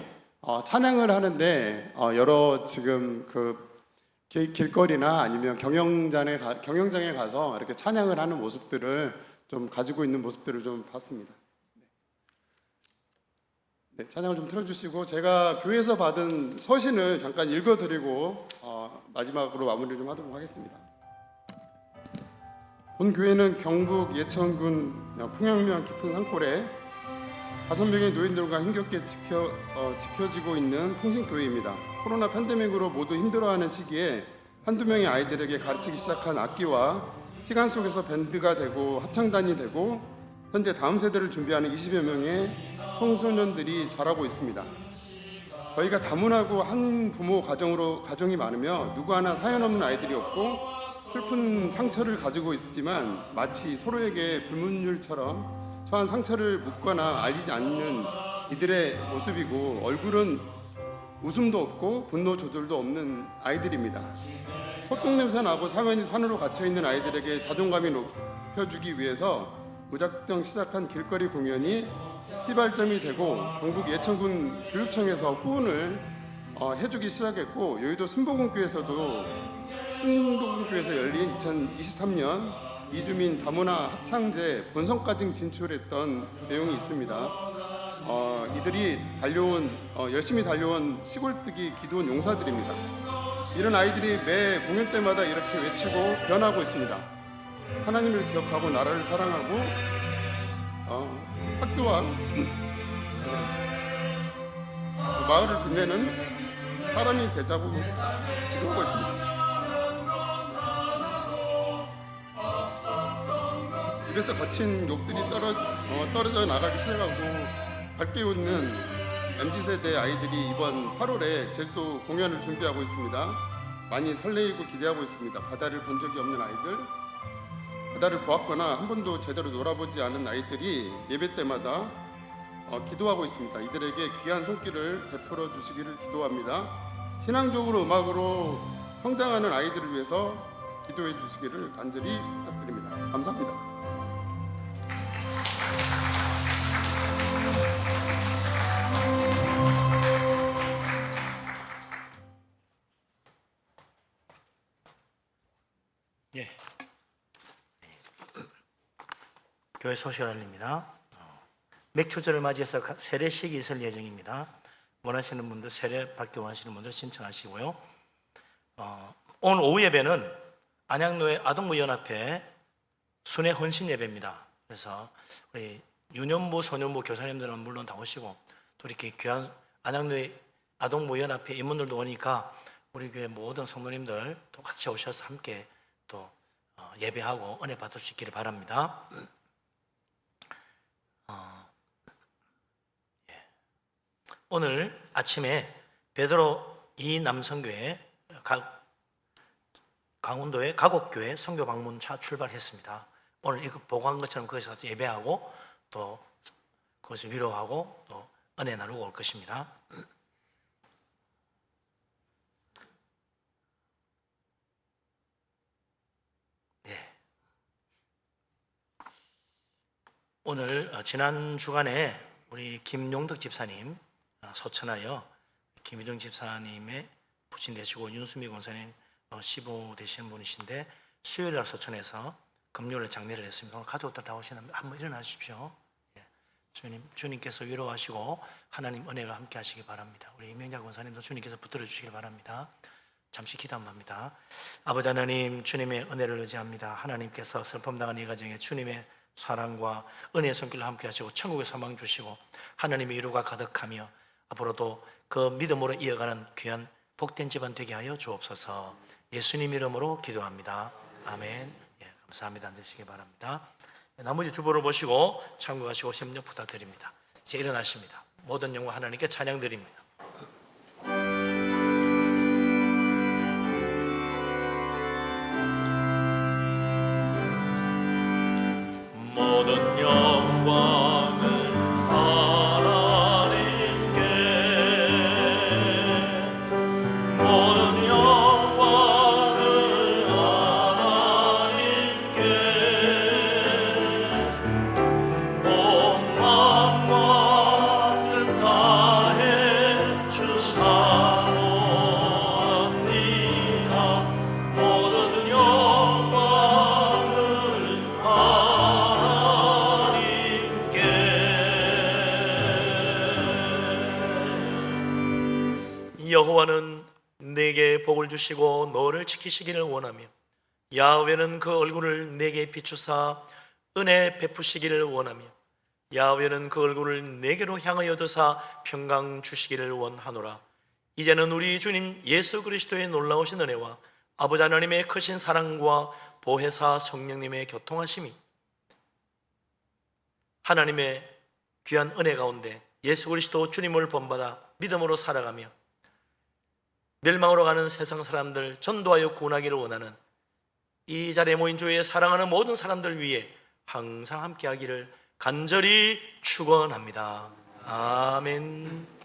찬양을 하는데 여러 지금 그 길거리나 아니면 경영장에 가서 이렇게 찬양을 하는 모습들을 좀 가지고 있는 모습들을 좀 봤습니다. 네, 찬양을 좀 틀어주시고 제가 교회에서 받은 서신을 잠깐 읽어드리고 마지막으로 마무리를 좀 하도록 하겠습니다. 본 교회는 경북 예천군 풍양면 깊은 산골에 5명의 노인들과 힘겹게 지켜지고 있는 풍신교회입니다. 코로나 팬데믹으로 모두 힘들어하는 시기에 한두 명의 아이들에게 가르치기 시작한 악기와 시간 속에서 밴드가 되고 합창단이 되고 현재 다음 세대를 준비하는 20여 명의 청소년들이 자라고 있습니다. 저희가 다문화고 한 부모 가정이 많으며 누구 하나 사연 없는 아이들이 없고 슬픈 상처를 가지고 있지만 마치 서로에게 불문율처럼 처한 상처를 묻거나 알리지 않는 이들의 모습이고 얼굴은 웃음도 없고 분노 조절도 없는 아이들입니다. 소똥 냄새 나고 사면이 산으로 갇혀있는 아이들에게 자존감이 높여주기 위해서 무작정 시작한 길거리 공연이 시발점이 되고 경북 예천군 교육청에서 후원을 해주기 시작했고 여의도 순복음교에서 열린 2023년 이주민 다문화 합창제 본선까지 진출했던 내용이 있습니다. 이들이 열심히 달려온 시골뜨기 기도원 용사들입니다. 이런 아이들이 매 공연 때마다 이렇게 외치고 변하고 있습니다. 하나님을 기억하고 나라를 사랑하고 학교와 마을을 빛내는 사람이 되자고 기도하고 있습니다. 입에서 거친 욕들이 떨어져 나가기 시작하고 밝게 웃는 MZ세대 아이들이 이번 8월에 제주도 공연을 준비하고 있습니다. 많이 설레이고 기대하고 있습니다. 바다를 본 적이 없는 아이들, 바다를 보았거나 한 번도 제대로 놀아보지 않은 아이들이 예배 때마다 기도하고 있습니다. 이들에게 귀한 손길을 베풀어 주시기를 기도합니다. 신앙적으로 음악으로 성장하는 아이들을 위해서 기도해 주시기를 간절히 부탁드립니다. 감사합니다. 예. 교회 소식을 알립니다. 맥추절을 맞이해서 세례식이 있을 예정입니다. 원하시는 분들, 세례 받기 원하시는 분들 신청하시고요. 오늘 오후 예배는 안양노회 아동부연합회 순회 헌신 예배입니다. 그래서 우리 유년부, 소년부 교사님들은 물론 다 오시고 또 이렇게 귀한 안양노회 아동부연합회 임원들도 오니까 우리 교회 모든 성도님들 또 같이 오셔서 함께 또 예배하고 은혜 받을 수 있기를 바랍니다. 오늘 아침에 베드로 이 남성교회 강원도의 가곡교회 선교 방문차 출발했습니다. 오늘 이거 보고한 것처럼 거기서 가서 예배하고 또 그것을 위로하고 또 은혜 나누고 올 것입니다. 오늘 지난 주간에 우리 김용덕 집사님 소천하여 김희정 집사님의 부친 되시고 윤수미 권사님 15 되시는 분이신데 수요일날 소천해서 금요일에 장례를 했습니다. 가족들 다 오시는 한번 일어나십시오. 주님께서 위로하시고 하나님 은혜가 함께 하시기 바랍니다. 우리 이명자 권사님도 주님께서 붙들어 주시기 바랍니다. 잠시 기도 한번 합니다. 아버지 하나님, 주님의 은혜를 의지합니다. 하나님께서 슬픔당한 이 가정에 주님의 사랑과 은혜의 손길을 함께 하시고 천국의 소망 주시고 하나님의 위로가 가득하며 앞으로도 그 믿음으로 이어가는 귀한 복된 집안 되게 하여 주옵소서. 예수님 이름으로 기도합니다. 아멘. 감사합니다. 앉으시기 바랍니다. 나머지 주보를 보시고 참고하시고 협력 부탁드립니다. 이제 일어나십니다. 모든 영광 하나님께 찬양 드립니다. 모든 영광을 하나님께, 모든 영광을 하나님께, 온 마음과 뜻 다해 주사모합니다. 모든 영광을 여호와는 내게 복을 주시고 너를 지키시기를 원하며 야훼는 그 얼굴을 내게 비추사 은혜 베푸시기를 원하며 야훼는 그 얼굴을 내게로 향하여 드사 평강 주시기를 원하노라. 이제는 우리 주님 예수 그리스도의 놀라우신 은혜와 아버지 하나님의 크신 사랑과 보혜사 성령님의 교통하심이 하나님의 귀한 은혜 가운데 예수 그리스도 주님을 본받아 믿음으로 살아가며 멸망으로 가는 세상 사람들 전도하여 구원하기를 원하는 이 자리에 모인 주의 사랑하는 모든 사람들 위해 항상 함께하기를 간절히 축원합니다. 아멘.